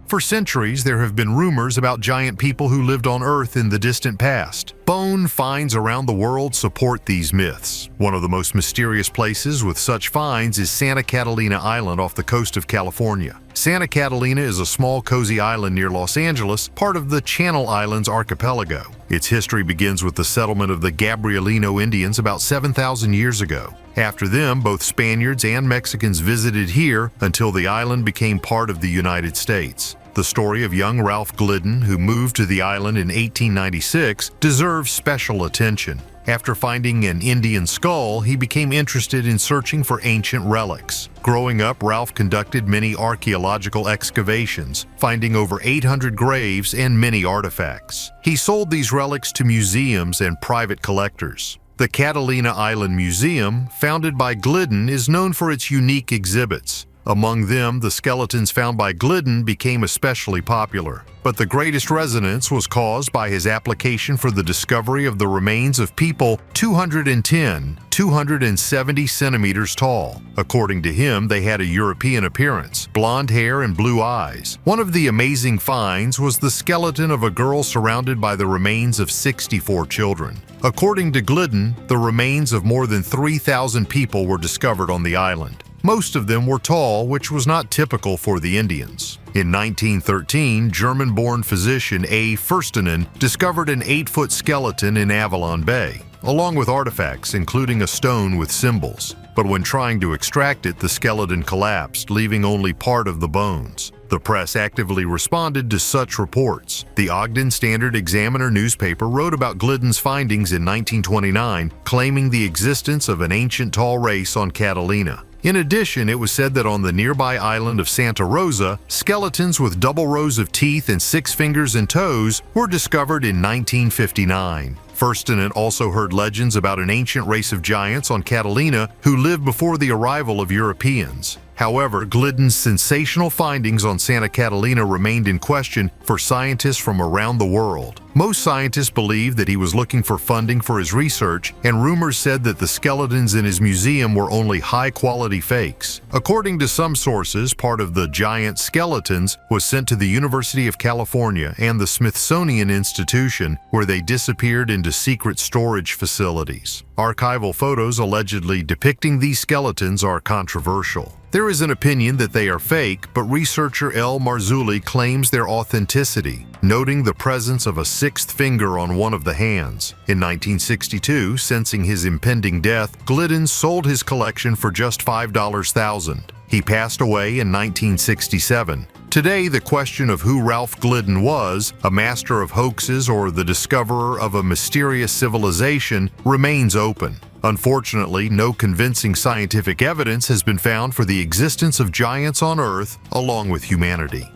For centuries, there have been rumors about giant people who lived on Earth in the distant past. Bone finds around the world support these myths. One of the most mysterious places with such finds is Santa Catalina Island off the coast of California. Santa Catalina is a small, cozy island near Los Angeles, part of the Channel Islands archipelago. Its history begins with the settlement of the Gabrielino Indians about 7,000 years ago. After them, both Spaniards and Mexicans visited here until the island became part of the United States. The story of young Ralph Glidden, who moved to the island in 1896, deserves special attention. After finding an Indian skull, he became interested in searching for ancient relics. Growing up, Ralph conducted many archaeological excavations, finding over 800 graves and many artifacts. He sold these relics to museums and private collectors. The Catalina Island Museum, founded by Glidden, is known for its unique exhibits. Among them, the skeletons found by Glidden became especially popular. But the greatest resonance was caused by his application for the discovery of the remains of people 270 centimeters tall. According to him, they had a European appearance, blonde hair and blue eyes. One of the amazing finds was the skeleton of a girl surrounded by the remains of 64 children. According to Glidden, the remains of more than 3,000 people were discovered on the island. Most of them were tall, which was not typical for the Indians. In 1913, German-born physician A. Furstenen discovered an 8-foot skeleton in Avalon Bay, along with artifacts including a stone with symbols. But when trying to extract it, the skeleton collapsed, leaving only part of the bones. The press actively responded to such reports. The Ogden Standard Examiner newspaper wrote about Gliddon's findings in 1929, claiming the existence of an ancient tall race on Catalina. In addition, it was said that on the nearby island of Santa Rosa, skeletons with double rows of teeth and 6 fingers and toes were discovered in 1959. Furstenant also heard legends about an ancient race of giants on Catalina who lived before the arrival of Europeans. However, Gliddon's sensational findings on Santa Catalina remained in question for scientists from around the world. Most scientists believed that he was looking for funding for his research, and rumors said that the skeletons in his museum were only high-quality fakes. According to some sources, part of the giant skeletons was sent to the University of California and the Smithsonian Institution, where they disappeared into secret storage facilities. Archival photos allegedly depicting these skeletons are controversial. There is an opinion that they are fake, but researcher L. Marzulli claims their authenticity, noting the presence of a 6th finger on one of the hands. In 1962, sensing his impending death, Gliddon sold his collection for just $5,000. He passed away in 1967. Today, the question of who Ralph Gliddon was, a master of hoaxes or the discoverer of a mysterious civilization, remains open. Unfortunately, no convincing scientific evidence has been found for the existence of giants on Earth along with humanity.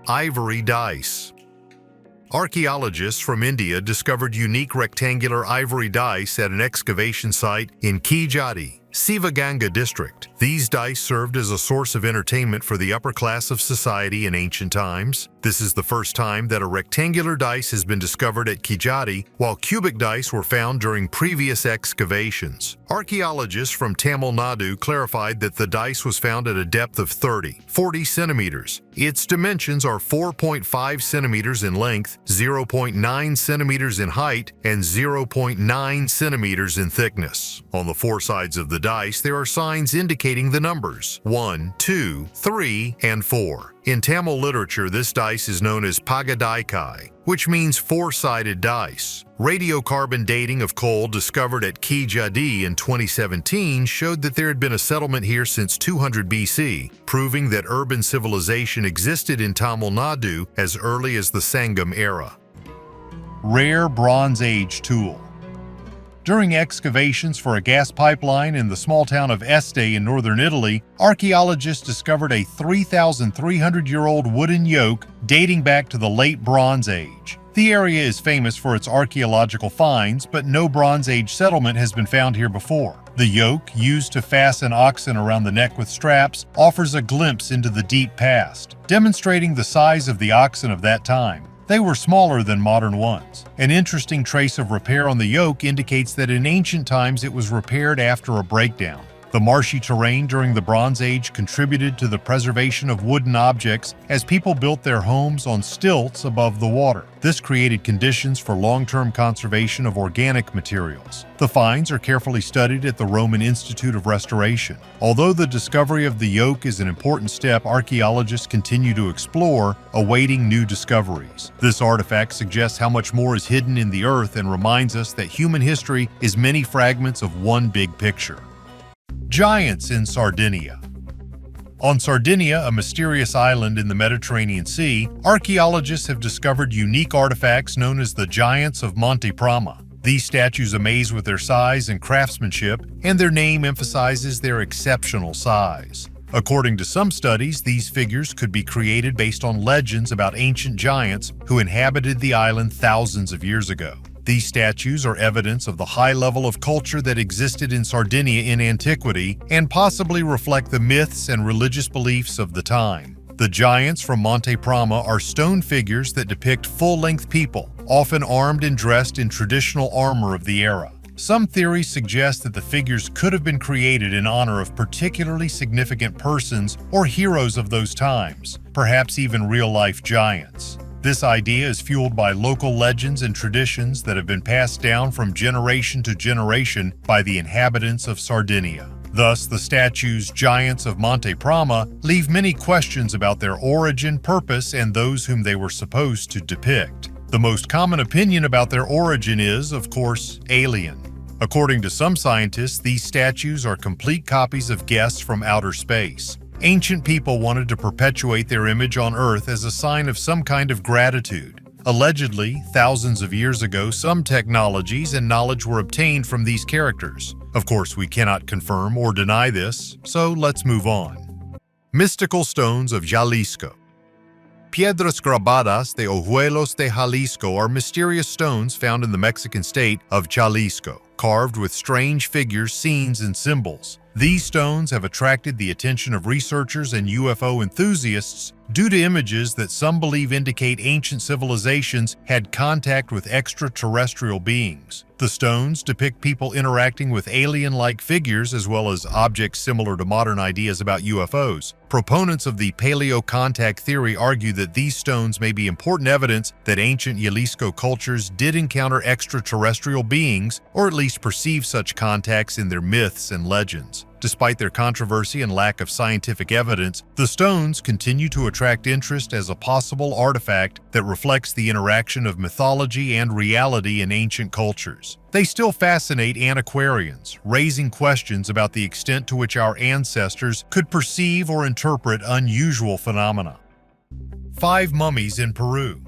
Ivory dice. Archaeologists from India discovered unique rectangular ivory dice at an excavation site in Kijati, Sivaganga district. These dice served as a source of entertainment for the upper class of society in ancient times. This is the first time that a rectangular dice has been discovered at Kijati, while cubic dice were found during previous excavations. Archaeologists from Tamil Nadu clarified that the dice was found at a depth of 40 centimeters. Its dimensions are 4.5 centimeters in length, 0.9 centimeters in height, and 0.9 centimeters in thickness. On the 4 sides of the dice, there are signs indicating the numbers 1, 2, 3, and 4. In Tamil literature, this dice is known as Pagadaikai, which means 4-sided dice. Radiocarbon dating of coal discovered at Kijadi in 2017 showed that there had been a settlement here since 200 BC, proving that urban civilization existed in Tamil Nadu as early as the Sangam era. Rare Bronze Age tool. During excavations for a gas pipeline in the small town of Este in northern Italy, archaeologists discovered a 3,300-year-old wooden yoke dating back to the late Bronze Age. The area is famous for its archaeological finds, but no Bronze Age settlement has been found here before. The yoke, used to fasten oxen around the neck with straps, offers a glimpse into the deep past, demonstrating the size of the oxen of that time. They were smaller than modern ones. An interesting trace of repair on the yoke indicates that in ancient times it was repaired after a breakdown. The marshy terrain during the Bronze Age contributed to the preservation of wooden objects as people built their homes on stilts above the water. This created conditions for long-term conservation of organic materials. The finds are carefully studied at the Roman Institute of Restoration. Although the discovery of the yoke is an important step, archaeologists continue to explore, awaiting new discoveries. This artifact suggests how much more is hidden in the earth and reminds us that human history is many fragments of one big picture. Giants in Sardinia. On Sardinia, a mysterious island in the Mediterranean Sea, archaeologists have discovered unique artifacts known as the Giants of Monte Prama. These statues amaze with their size and craftsmanship, and their name emphasizes their exceptional size. According to some studies, these figures could be created based on legends about ancient giants who inhabited the island thousands of years ago. These statues are evidence of the high level of culture that existed in Sardinia in antiquity and possibly reflect the myths and religious beliefs of the time. The giants from Monte Prama are stone figures that depict full-length people, often armed and dressed in traditional armor of the era. Some theories suggest that the figures could have been created in honor of particularly significant persons or heroes of those times, perhaps even real-life giants. This idea is fueled by local legends and traditions that have been passed down from generation to generation by the inhabitants of Sardinia. Thus, the statues Giants of Monte Prama leave many questions about their origin, purpose, and those whom they were supposed to depict. The most common opinion about their origin is, of course, alien. According to some scientists, these statues are complete copies of guests from outer space. Ancient people wanted to perpetuate their image on Earth as a sign of some kind of gratitude. Allegedly, thousands of years ago, some technologies and knowledge were obtained from these characters. Of course, we cannot confirm or deny this, so let's move on. Mystical stones of Jalisco. Piedras grabadas de Ojuelos de Jalisco are mysterious stones found in the Mexican state of Jalisco, carved with strange figures, scenes, and symbols. These stones have attracted the attention of researchers and UFO enthusiasts due to images that some believe indicate ancient civilizations had contact with extraterrestrial beings. The stones depict people interacting with alien-like figures as well as objects similar to modern ideas about UFOs. Proponents of the paleo-contact theory argue that these stones may be important evidence that ancient Jalisco cultures did encounter extraterrestrial beings, or at least perceive such contacts in their myths and legends. Despite their controversy and lack of scientific evidence, the stones continue to attract interest as a possible artifact that reflects the interaction of mythology and reality in ancient cultures. They still fascinate antiquarians, raising questions about the extent to which our ancestors could perceive or interpret unusual phenomena. 5 mummies in Peru.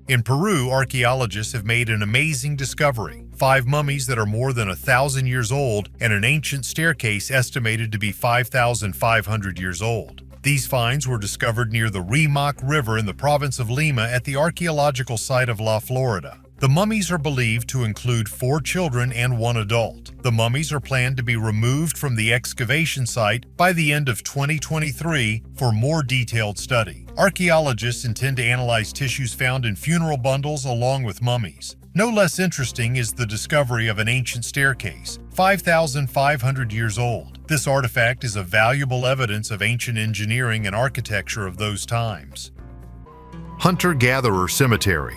In Peru, archaeologists have made an amazing discovery: 5 mummies that are more than 1,000 years old and an ancient staircase estimated to be 5,500 years old. These finds were discovered near the Rimac River in the province of Lima at the archaeological site of La Florida. The mummies are believed to include 4 children and 1 adult. The mummies are planned to be removed from the excavation site by the end of 2023 for more detailed study. Archaeologists intend to analyze tissues found in funeral bundles along with mummies. No less interesting is the discovery of an ancient staircase, 5,500 years old. This artifact is a valuable evidence of ancient engineering and architecture of those times. Hunter-gatherer cemetery.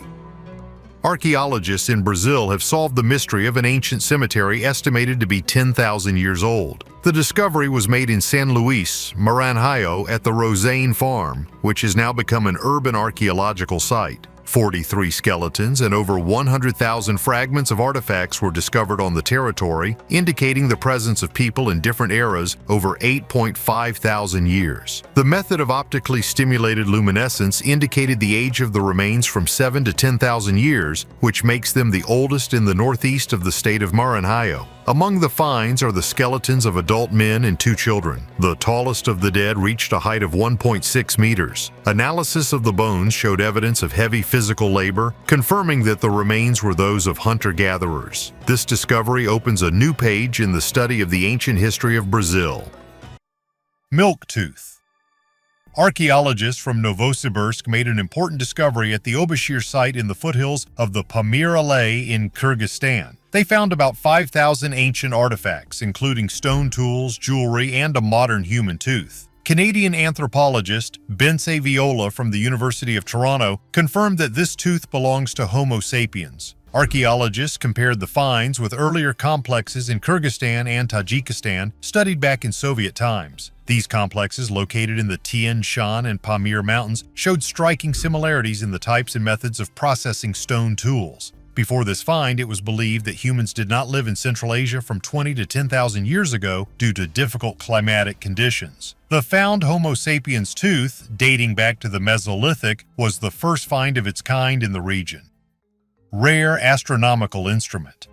Archaeologists in Brazil have solved the mystery of an ancient cemetery estimated to be 10,000 years old. The discovery was made in San Luis, Maranhão at the Rosane Farm, which has now become an urban archaeological site. 43 skeletons and over 100,000 fragments of artifacts were discovered on the territory, indicating the presence of people in different eras over 8.5 thousand years. The method of optically stimulated luminescence indicated the age of the remains from 7 to 10,000 years, which makes them the oldest in the northeast of the state of Maranhão. Among the finds are the skeletons of adult men and 2 children. The tallest of the dead reached a height of 1.6 meters. Analysis of the bones showed evidence of heavy physical labor, confirming that the remains were those of hunter-gatherers. This discovery opens a new page in the study of the ancient history of Brazil. Milk tooth. Archaeologists from Novosibirsk made an important discovery at the Obsidian site in the foothills of the Pamir Alay in Kyrgyzstan. They found about 5,000 ancient artifacts, including stone tools, jewelry, and a modern human tooth. Canadian anthropologist Bence Viola from the University of Toronto confirmed that this tooth belongs to Homo sapiens. Archaeologists compared the finds with earlier complexes in Kyrgyzstan and Tajikistan studied back in Soviet times. These complexes, located in the Tian Shan and Pamir Mountains, showed striking similarities in the types and methods of processing stone tools. Before this find, it was believed that humans did not live in Central Asia from 20 to 10,000 years ago due to difficult climatic conditions. The found Homo sapiens tooth, dating back to the Mesolithic, was the first find of its kind in the region. Rare astronomical instrument.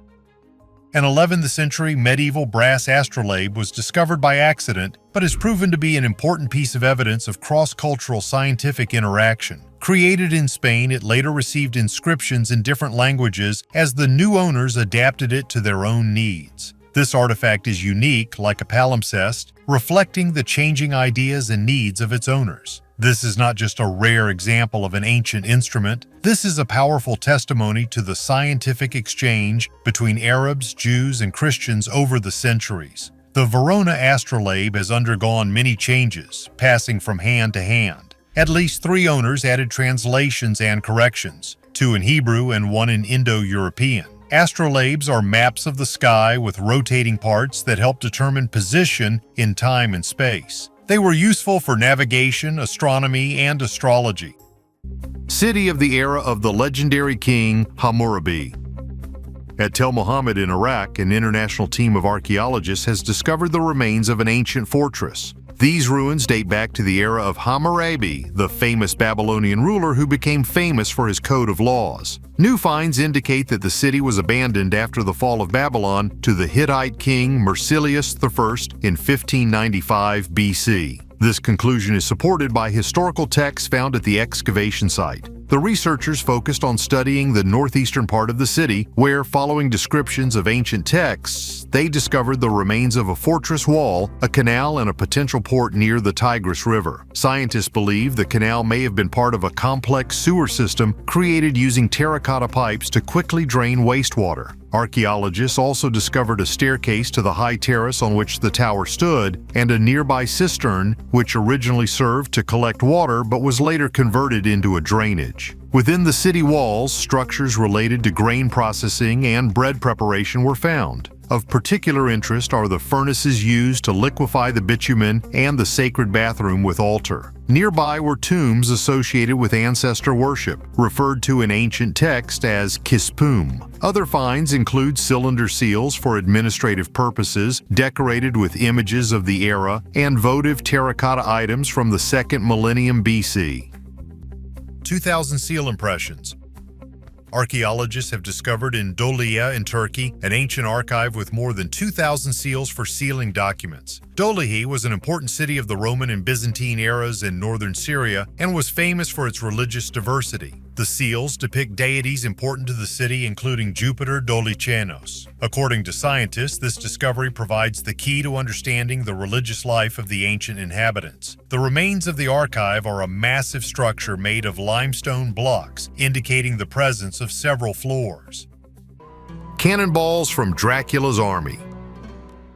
An 11th century medieval brass astrolabe was discovered by accident, but has proven to be an important piece of evidence of cross-cultural scientific interaction. Created in Spain, it later received inscriptions in different languages as the new owners adapted it to their own needs. This artifact is unique, like a palimpsest, reflecting the changing ideas and needs of its owners. This is not just a rare example of an ancient instrument. This is a powerful testimony to the scientific exchange between Arabs, Jews, and Christians over the centuries. The Verona astrolabe has undergone many changes, passing from hand to hand. At least 3 owners added translations and corrections, 2 in Hebrew and 1 in Indo-European. Astrolabes are maps of the sky with rotating parts that help determine position in time and space. They were useful for navigation, astronomy, and astrology. City of the era of the legendary king Hammurabi. At Tel Mohammed in Iraq, an international team of archaeologists has discovered the remains of an ancient fortress. These ruins date back to the era of Hammurabi, the famous Babylonian ruler who became famous for his code of laws. New finds indicate that the city was abandoned after the fall of Babylon to the Hittite king Mercillius I in 1595 BC. This conclusion is supported by historical texts found at the excavation site. The researchers focused on studying the northeastern part of the city, where, following descriptions of ancient texts, they discovered the remains of a fortress wall, a canal, and a potential port near the Tigris River. Scientists believe the canal may have been part of a complex sewer system created using terracotta pipes to quickly drain wastewater. Archaeologists also discovered a staircase to the high terrace on which the tower stood, and a nearby cistern, which originally served to collect water but was later converted into a drainage. Within the city walls, structures related to grain processing and bread preparation were found. Of particular interest are the furnaces used to liquefy the bitumen and the sacred bathroom with altar. Nearby were tombs associated with ancestor worship, referred to in ancient texts as kispum. Other finds include cylinder seals for administrative purposes, decorated with images of the era, and votive terracotta items from the 2nd millennium BC. 2,000 seal impressions. Archaeologists have discovered in Dolia in Turkey an ancient archive with more than 2,000 seals for sealing documents. Dolihi was an important city of the Roman and Byzantine eras in northern Syria and was famous for its religious diversity. The seals depict deities important to the city, including Jupiter Dolichanos. According to scientists, this discovery provides the key to understanding the religious life of the ancient inhabitants. The remains of the archive are a massive structure made of limestone blocks, indicating the presence of several floors. Cannonballs from Dracula's army.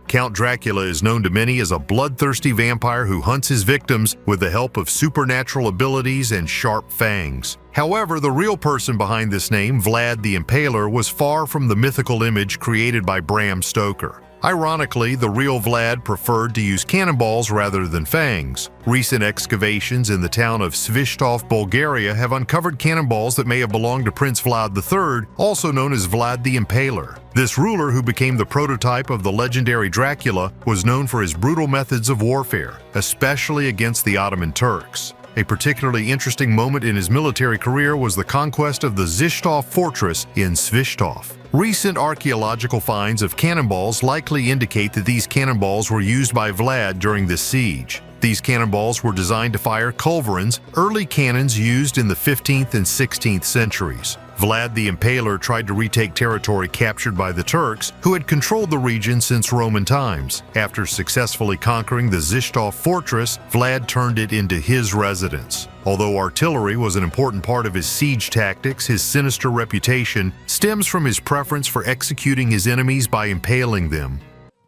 Count Dracula is known to many as a bloodthirsty vampire who hunts his victims with the help of supernatural abilities and sharp fangs. However, the real person behind this name, Vlad the Impaler, was far from the mythical image created by Bram Stoker. Ironically, the real Vlad preferred to use cannonballs rather than fangs. Recent excavations in the town of Svishtov, Bulgaria have uncovered cannonballs that may have belonged to Prince Vlad III, also known as Vlad the Impaler. This ruler, who became the prototype of the legendary Dracula, was known for his brutal methods of warfare, especially against the Ottoman Turks. A particularly interesting moment in his military career was the conquest of the Zishtov fortress in Svishtov. Recent archaeological finds of cannonballs likely indicate that these cannonballs were used by Vlad during this siege. These cannonballs were designed to fire culverins, early cannons used in the 15th and 16th centuries. Vlad the Impaler tried to retake territory captured by the Turks, who had controlled the region since Roman times. After successfully conquering the Zishtov fortress, Vlad turned it into his residence. Although artillery was an important part of his siege tactics, his sinister reputation stems from his preference for executing his enemies by impaling them.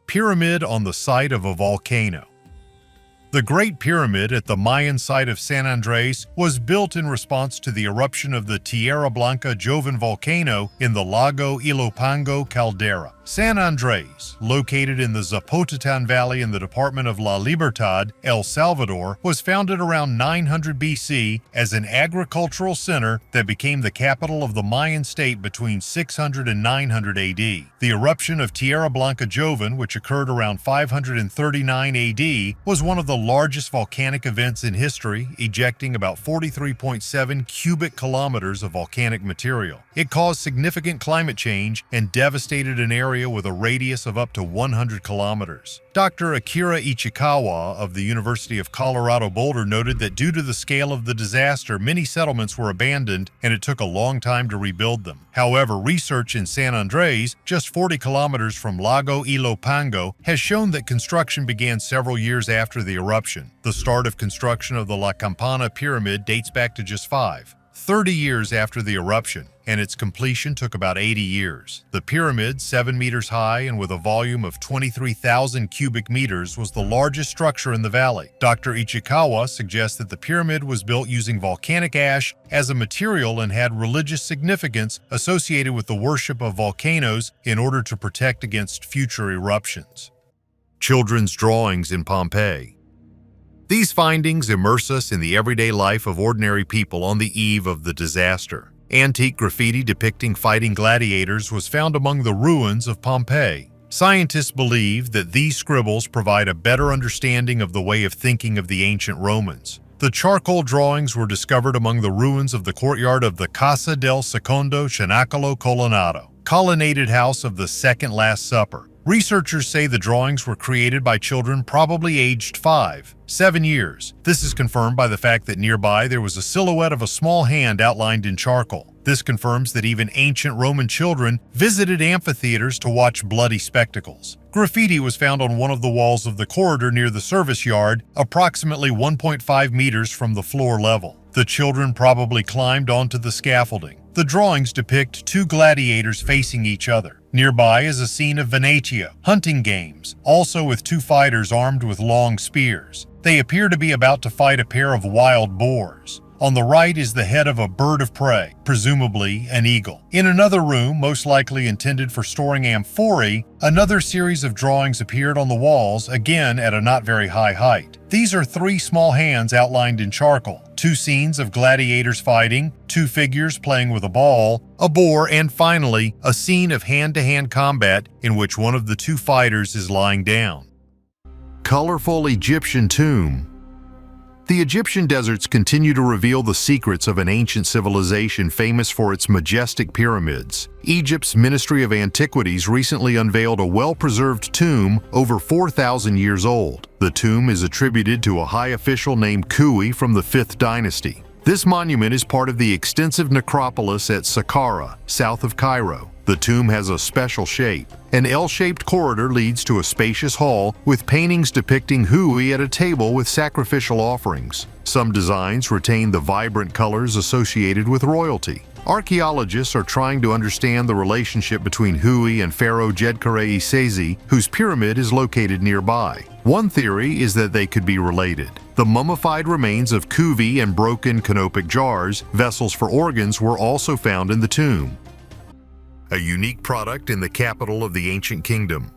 Pyramid on the site of a volcano. The Great Pyramid at the Mayan site of San Andres was built in response to the eruption of the Tierra Blanca Joven volcano in the Lago Ilopango caldera. San Andres, located in the Zapotecan Valley in the department of La Libertad, El Salvador, was founded around 900 BC as an agricultural center that became the capital of the Mayan state between 600 and 900 AD. The eruption of Tierra Blanca Joven, which occurred around 539 AD, was one of the largest volcanic events in history, ejecting about 43.7 cubic kilometers of volcanic material. It caused significant climate change and devastated an area with a radius of up to 100 kilometers. Dr. Akira Ichikawa of the University of Colorado Boulder noted that due to the scale of the disaster, many settlements were abandoned and it took a long time to rebuild them. However, research in San Andres, just 40 kilometers from Lago Ilopango, has shown that construction began several years after the eruption. The start of construction of the La Campana Pyramid dates back to just 30 years after the eruption, and its completion took about 80 years. The pyramid, 7 meters high and with a volume of 23,000 cubic meters, was the largest structure in the valley. Dr. Ichikawa suggests that the pyramid was built using volcanic ash as a material and had religious significance associated with the worship of volcanoes in order to protect against future eruptions. Children's drawings in Pompeii. These findings immerse us in the everyday life of ordinary people on the eve of the disaster. Antique graffiti depicting fighting gladiators was found among the ruins of Pompeii. Scientists believe that these scribbles provide a better understanding of the way of thinking of the ancient Romans. The charcoal drawings were discovered among the ruins of the courtyard of the Casa del Secondo Cenacolo Colonnado, colonnaded house of the Second Last Supper. Researchers say the drawings were created by children probably aged 5-7 years. This is confirmed by the fact that nearby there was a silhouette of a small hand outlined in charcoal. This confirms that even ancient Roman children visited amphitheaters to watch bloody spectacles. Graffiti was found on one of the walls of the corridor near the service yard, approximately 1.5 meters from the floor level. The children probably climbed onto the scaffolding. The drawings depict two gladiators facing each other. Nearby is a scene of Venetia, hunting games, also with two fighters armed with long spears. They appear to be about to fight a pair of wild boars. On the right is the head of a bird of prey, presumably an eagle. In another room, most likely intended for storing amphorae, another series of drawings appeared on the walls, again at a not very high height. These are three small hands outlined in charcoal, two scenes of gladiators fighting, two figures playing with a ball, a boar, and finally, a scene of hand-to-hand combat in which one of the two fighters is lying down. Colorful Egyptian tomb. The Egyptian deserts continue to reveal the secrets of an ancient civilization famous for its majestic pyramids. Egypt's Ministry of Antiquities recently unveiled a well-preserved tomb over 4,000 years old. The tomb is attributed to a high official named Kui from the 5th dynasty. This monument is part of the extensive necropolis at Saqqara, south of Cairo. The tomb has a special shape. An L-shaped corridor leads to a spacious hall with paintings depicting Hui at a table with sacrificial offerings. Some designs retain the vibrant colors associated with royalty. Archaeologists are trying to understand the relationship between Hui and Pharaoh Djedkare-Isesi, whose pyramid is located nearby. One theory is that they could be related. The mummified remains of kuvi and broken canopic jars, vessels for organs, were also found in the tomb. A unique product in the capital of the ancient kingdom.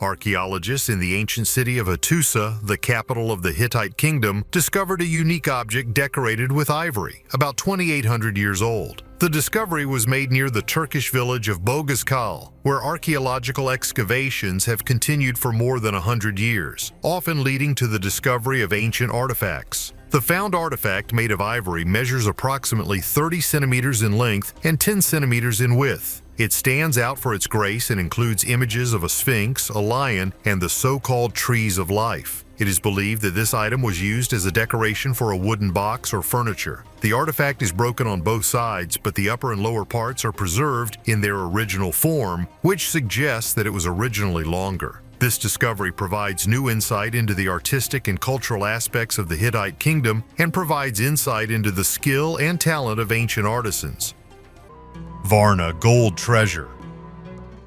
Archaeologists in the ancient city of Hattusa, the capital of the Hittite kingdom, discovered a unique object decorated with ivory, about 2,800 years old. The discovery was made near the Turkish village of Boğazkale, where archaeological excavations have continued for more than 100 years, often leading to the discovery of ancient artifacts. The found artifact, made of ivory, measures approximately 30 centimeters in length and 10 centimeters in width. It stands out for its grace and includes images of a sphinx, a lion, and the so-called trees of life. It is believed that this item was used as a decoration for a wooden box or furniture. The artifact is broken on both sides, but the upper and lower parts are preserved in their original form, which suggests that it was originally longer. This discovery provides new insight into the artistic and cultural aspects of the Hittite kingdom and provides insight into the skill and talent of ancient artisans. Varna gold treasure.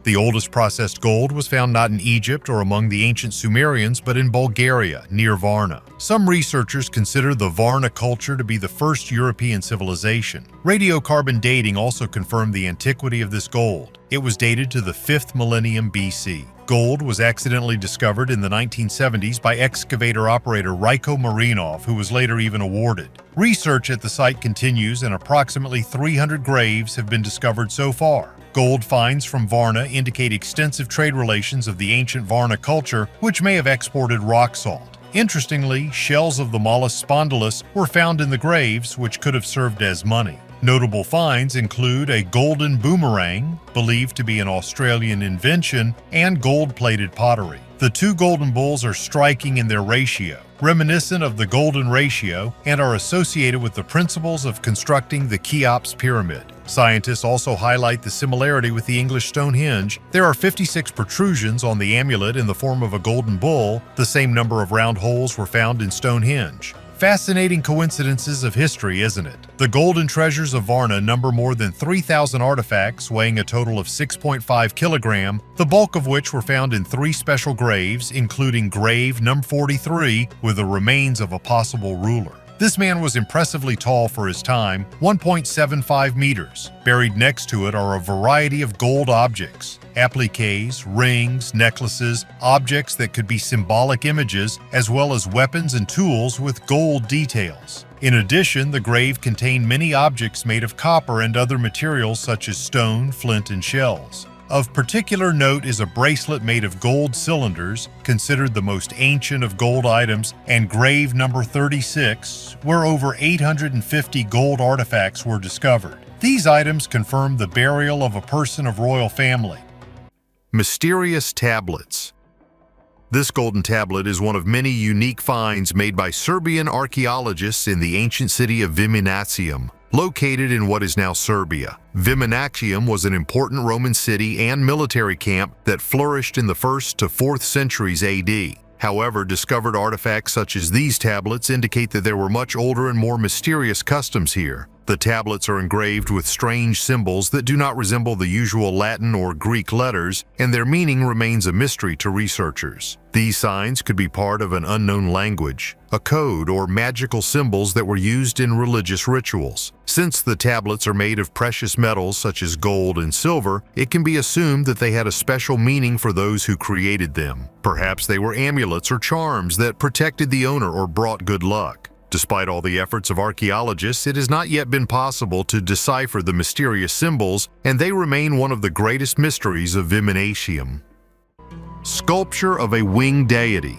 The oldest processed gold was found not in Egypt or among the ancient Sumerians, but in Bulgaria, near Varna. Some researchers consider the Varna culture to be the first European civilization. Radiocarbon dating also confirmed the antiquity of this gold. It was dated to the 5th millennium BC. Gold was accidentally discovered in the 1970s by excavator-operator Ryko Marinov, who was later even awarded. Research at the site continues, and approximately 300 graves have been discovered so far. Gold finds from Varna indicate extensive trade relations of the ancient Varna culture, which may have exported rock salt. Interestingly, shells of the mollusk spondylus were found in the graves, which could have served as money. Notable finds include a golden boomerang, believed to be an Australian invention, and gold-plated pottery. The two golden bulls are striking in their ratio, reminiscent of the golden ratio, and are associated with the principles of constructing the Cheops pyramid. Scientists also highlight the similarity with the English Stonehenge. There are 56 protrusions on the amulet in the form of a golden bull. The same number of round holes were found in Stonehenge. Fascinating coincidences of history, isn't it? The golden treasures of Varna number more than 3,000 artifacts weighing a total of 6.5 kilograms, the bulk of which were found in 3 special graves, including grave number 43 with the remains of a possible ruler. This man was impressively tall for his time, 1.75 meters. Buried next to it are a variety of gold objects, appliques, rings, necklaces, objects that could be symbolic images, as well as weapons and tools with gold details. In addition, the grave contained many objects made of copper and other materials such as stone, flint, and shells. Of particular note is a bracelet made of gold cylinders, considered the most ancient of gold items, and grave number 36, where over 850 gold artifacts were discovered. These items confirm the burial of a person of royal family. Mysterious tablets. This golden tablet is one of many unique finds made by Serbian archaeologists in the ancient city of Viminacium, located in what is now Serbia. Viminacium was an important Roman city and military camp that flourished in the 1st to 4th centuries AD. However, discovered artifacts such as these tablets indicate that there were much older and more mysterious customs here. The tablets are engraved with strange symbols that do not resemble the usual Latin or Greek letters, and their meaning remains a mystery to researchers. These signs could be part of an unknown language, a code, or magical symbols that were used in religious rituals. Since the tablets are made of precious metals such as gold and silver, it can be assumed that they had a special meaning for those who created them. Perhaps they were amulets or charms that protected the owner or brought good luck. Despite all the efforts of archaeologists, it has not yet been possible to decipher the mysterious symbols, and they remain one of the greatest mysteries of Viminacium. Sculpture of a winged deity.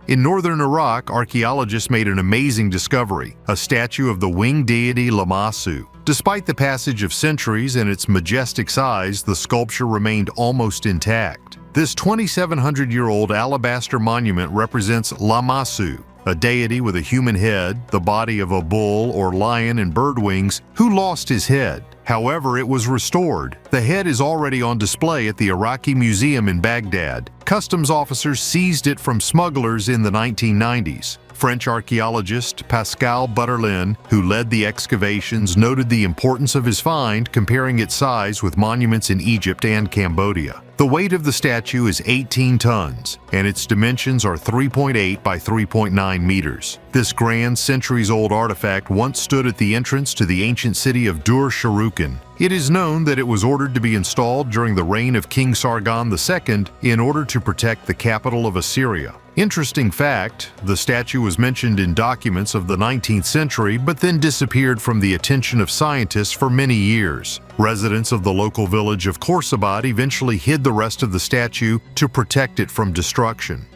In northern Iraq, archaeologists made an amazing discovery, a statue of the winged deity Lamassu. Despite the passage of centuries and its majestic size, the sculpture remained almost intact. This 2,700-year-old alabaster monument represents Lamassu, a deity with a human head, the body of a bull or lion and bird wings, who lost his head. However, it was restored. The head is already on display at the Iraqi Museum in Baghdad. Customs officers seized it from smugglers in the 1990s. French archaeologist Pascal Butterlin, who led the excavations, noted the importance of his find, comparing its size with monuments in Egypt and Cambodia. The weight of the statue is 18 tons, and its dimensions are 3.8 by 3.9 meters. This grand centuries-old artifact once stood at the entrance to the ancient city of Dur-Sharrukin. It is known that it was ordered to be installed during the reign of King Sargon II in order to protect the capital of Assyria. Interesting fact, the statue was mentioned in documents of the 19th century but then disappeared from the attention of scientists for many years. Residents of the local village of Khorsabad eventually hid the rest of the statue to protect it from destruction.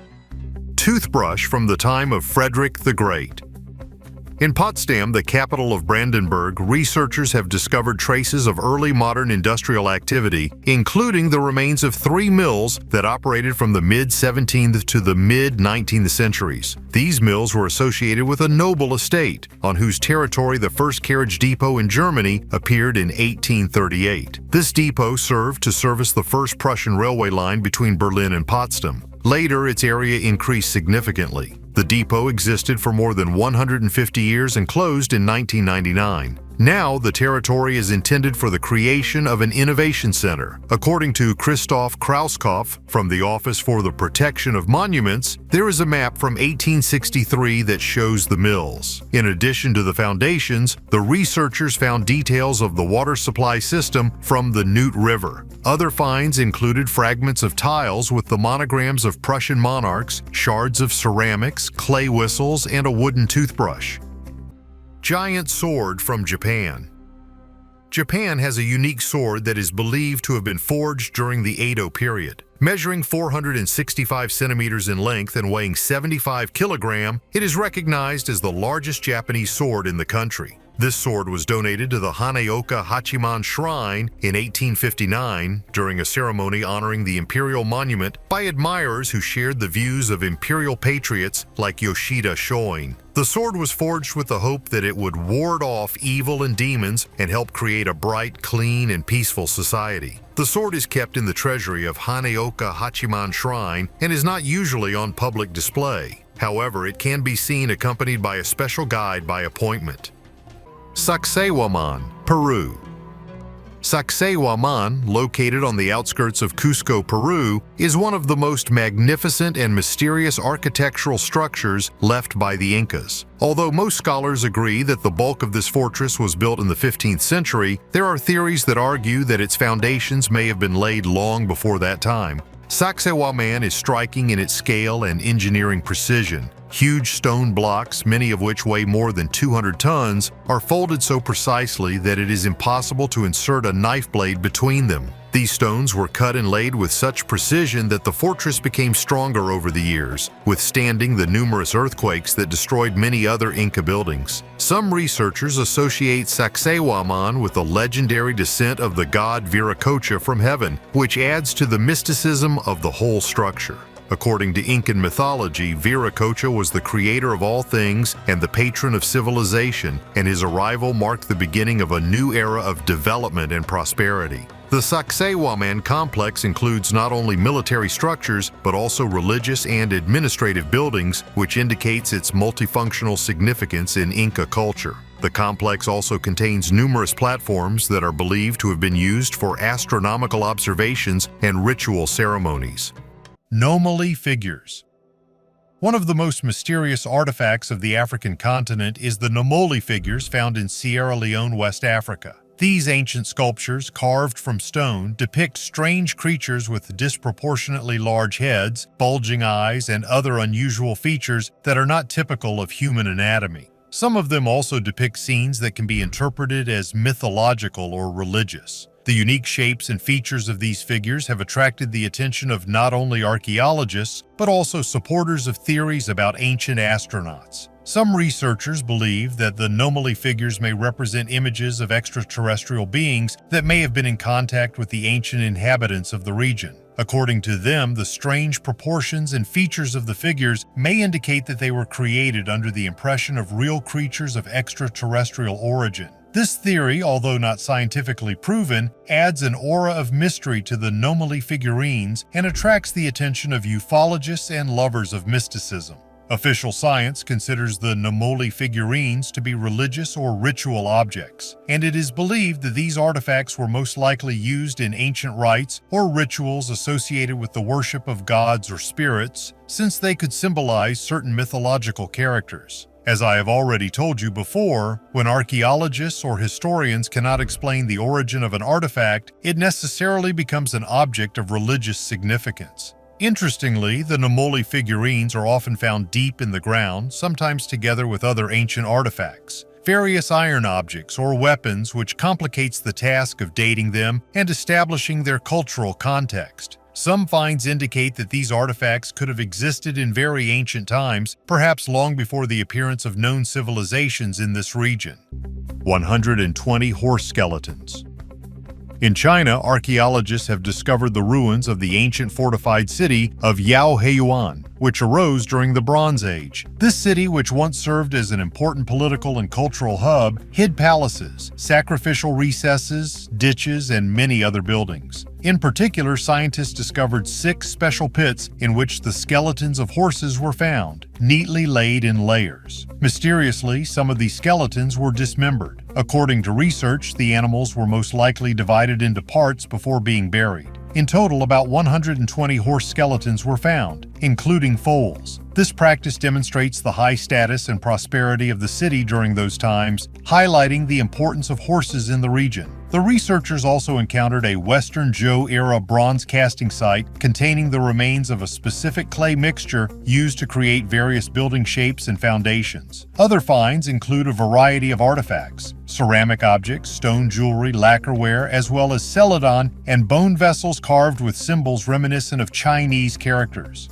Toothbrush from the time of Frederick the Great. In Potsdam, the capital of Brandenburg, researchers have discovered traces of early modern industrial activity, including the remains of 3 mills that operated from the mid-17th to the mid-19th centuries. These mills were associated with a noble estate, on whose territory the first carriage depot in Germany appeared in 1838. This depot served to service the first Prussian railway line between Berlin and Potsdam. Later, its area increased significantly. The depot existed for more than 150 years and closed in 1999. Now, the territory is intended for the creation of an innovation center. According to Christoph Krauskopf from the Office for the Protection of Monuments, there is a map from 1863 that shows the mills. In addition to the foundations, the researchers found details of the water supply system from the Newt River. Other finds included fragments of tiles with the monograms of Prussian monarchs, shards of ceramics, clay whistles, and a wooden toothbrush. Giant sword from Japan. Japan has a unique sword that is believed to have been forged during the Edo period. Measuring 465 centimeters in length and weighing 75 kilograms, it is recognized as the largest Japanese sword in the country. This sword was donated to the Haneoka Hachiman Shrine in 1859 during a ceremony honoring the imperial monument by admirers who shared the views of imperial patriots like Yoshida Shoin. The sword was forged with the hope that it would ward off evil and demons and help create a bright, clean, and peaceful society. The sword is kept in the treasury of Haneoka Hachiman Shrine and is not usually on public display. However, it can be seen accompanied by a special guide by appointment. Sacsayhuaman, Peru. Sacsayhuaman, located on the outskirts of Cusco, Peru, is one of the most magnificent and mysterious architectural structures left by the Incas. Although most scholars agree that the bulk of this fortress was built in the 15th century, there are theories that argue that its foundations may have been laid long before that time. Sacsayhuaman is striking in its scale and engineering precision. Huge stone blocks, many of which weigh more than 200 tons, are folded so precisely that it is impossible to insert a knife blade between them. These stones were cut and laid with such precision that the fortress became stronger over the years, withstanding the numerous earthquakes that destroyed many other Inca buildings. Some researchers associate Sacsayhuaman with the legendary descent of the god Viracocha from heaven, which adds to the mysticism of the whole structure. According to Incan mythology, Viracocha was the creator of all things and the patron of civilization, and his arrival marked the beginning of a new era of development and prosperity. The Sacsayhuaman complex includes not only military structures, but also religious and administrative buildings, which indicates its multifunctional significance in Inca culture. The complex also contains numerous platforms that are believed to have been used for astronomical observations and ritual ceremonies. Nomoli figures. One of the most mysterious artifacts of the African continent is the Nomoli figures found in Sierra Leone, West Africa. These ancient sculptures, carved from stone, depict strange creatures with disproportionately large heads, bulging eyes, and other unusual features that are not typical of human anatomy. Some of them also depict scenes that can be interpreted as mythological or religious. The unique shapes and features of these figures have attracted the attention of not only archaeologists, but also supporters of theories about ancient astronauts. Some researchers believe that the Nomoli figures may represent images of extraterrestrial beings that may have been in contact with the ancient inhabitants of the region. According to them, the strange proportions and features of the figures may indicate that they were created under the impression of real creatures of extraterrestrial origin. This theory, although not scientifically proven, adds an aura of mystery to the Nomoli figurines and attracts the attention of ufologists and lovers of mysticism. Official science considers the Nomoli figurines to be religious or ritual objects, and it is believed that these artifacts were most likely used in ancient rites or rituals associated with the worship of gods or spirits, since they could symbolize certain mythological characters. As I have already told you before, when archaeologists or historians cannot explain the origin of an artifact, it necessarily becomes an object of religious significance. Interestingly, the Nomoli figurines are often found deep in the ground, sometimes together with other ancient artifacts, various iron objects or weapons, which complicates the task of dating them and establishing their cultural context. Some finds indicate that these artifacts could have existed in very ancient times, perhaps long before the appearance of known civilizations in this region. 120 horse skeletons. In China, archaeologists have discovered the ruins of the ancient fortified city of Yaoheyuan, which arose during the Bronze Age. This city, which once served as an important political and cultural hub, hid palaces, sacrificial recesses, ditches, and many other buildings. In particular, scientists discovered 6 special pits in which the skeletons of horses were found, neatly laid in layers. Mysteriously, some of these skeletons were dismembered. According to research, the animals were most likely divided into parts before being buried. In total, about 120 horse skeletons were found, including foals. This practice demonstrates the high status and prosperity of the city during those times, highlighting the importance of horses in the region. The researchers also encountered a Western Zhou-era bronze casting site containing the remains of a specific clay mixture used to create various building shapes and foundations. Other finds include a variety of artifacts, ceramic objects, stone jewelry, lacquerware, as well as celadon and bone vessels carved with symbols reminiscent of Chinese characters.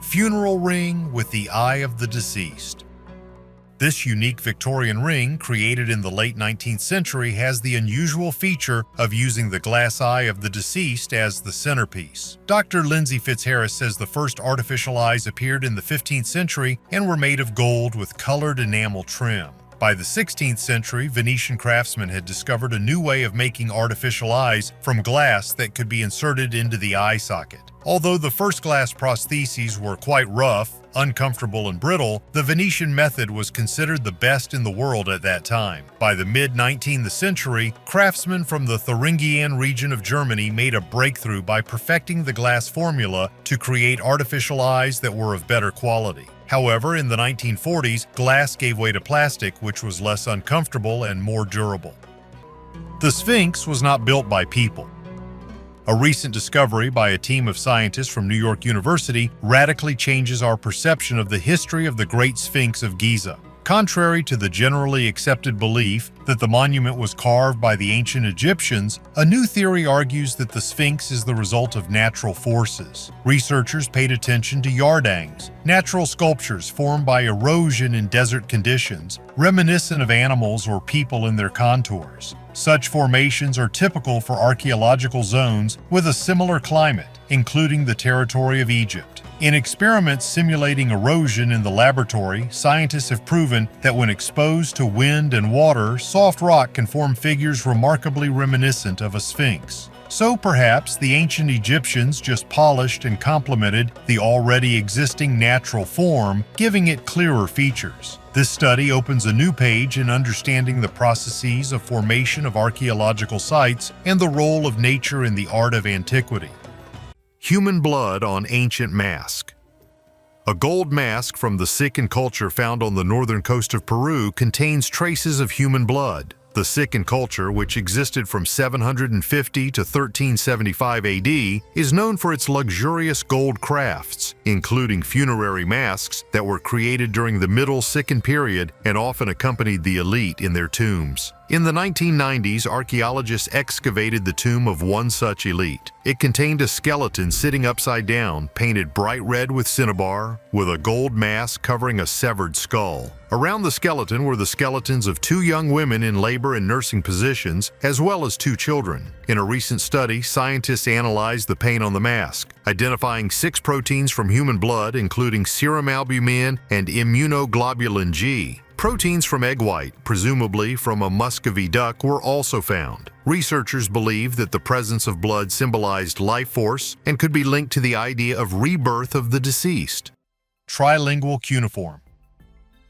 Funeral ring with the eye of the deceased. This unique Victorian ring, created in the late 19th century, has the unusual feature of using the glass eye of the deceased as the centerpiece. Dr. Lindsay Fitzharris says the first artificial eyes appeared in the 15th century and were made of gold with colored enamel trim. By the 16th century, Venetian craftsmen had discovered a new way of making artificial eyes from glass that could be inserted into the eye socket. Although the first glass prostheses were quite rough, uncomfortable, and brittle, the Venetian method was considered the best in the world at that time. By the mid-19th century, craftsmen from the Thuringian region of Germany made a breakthrough by perfecting the glass formula to create artificial eyes that were of better quality. However, in the 1940s, glass gave way to plastic, which was less uncomfortable and more durable. The Sphinx was not built by people. A recent discovery by a team of scientists from New York University radically changes our perception of the history of the Great Sphinx of Giza. Contrary to the generally accepted belief that the monument was carved by the ancient Egyptians, a new theory argues that the Sphinx is the result of natural forces. Researchers paid attention to yardangs, natural sculptures formed by erosion in desert conditions, reminiscent of animals or people in their contours. Such formations are typical for archaeological zones with a similar climate, including the territory of Egypt. In experiments simulating erosion in the laboratory, scientists have proven that when exposed to wind and water, soft rock can form figures remarkably reminiscent of a sphinx. So perhaps the ancient Egyptians just polished and complemented the already existing natural form, giving it clearer features. This study opens a new page in understanding the processes of formation of archaeological sites and the role of nature in the art of antiquity. Human blood on ancient mask. A gold mask from the Sican culture found on the northern coast of Peru contains traces of human blood. The Sican culture, which existed from 750 to 1375 AD, is known for its luxurious gold crafts, including funerary masks that were created during the Middle Sican period and often accompanied the elite in their tombs. In the 1990s, archaeologists excavated the tomb of one such elite. It contained a skeleton sitting upside down, painted bright red with cinnabar, with a gold mask covering a severed skull. Around the skeleton were the skeletons of two young women in labor and nursing positions, as well as two children. In a recent study, scientists analyzed the paint on the mask, identifying 6 proteins from human blood, including serum albumin and immunoglobulin G. Proteins from egg white, presumably from a Muscovy duck, were also found. Researchers believe that the presence of blood symbolized life force and could be linked to the idea of rebirth of the deceased. Trilingual cuneiform.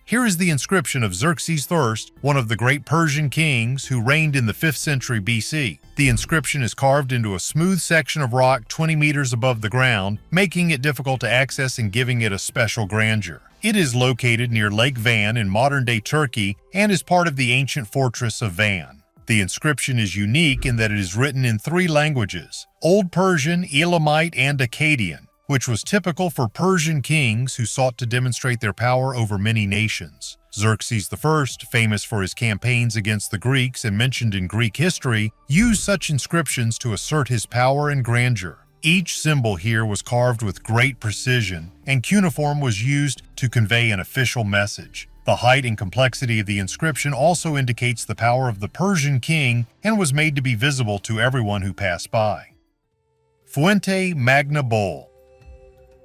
Here is the inscription of Xerxes I, one of the great Persian kings who reigned in the 5th century BC. The inscription is carved into a smooth section of rock 20 meters above the ground, making it difficult to access and giving it a special grandeur. It is located near Lake Van in modern-day Turkey and is part of the ancient fortress of Van. The inscription is unique in that it is written in 3 languages: Old Persian, Elamite, and Akkadian, which was typical for Persian kings who sought to demonstrate their power over many nations. Xerxes I, famous for his campaigns against the Greeks and mentioned in Greek history, used such inscriptions to assert his power and grandeur. Each symbol here was carved with great precision, and cuneiform was used to convey an official message. The height and complexity of the inscription also indicates the power of the Persian king and was made to be visible to everyone who passed by. Fuente Magna Bowl.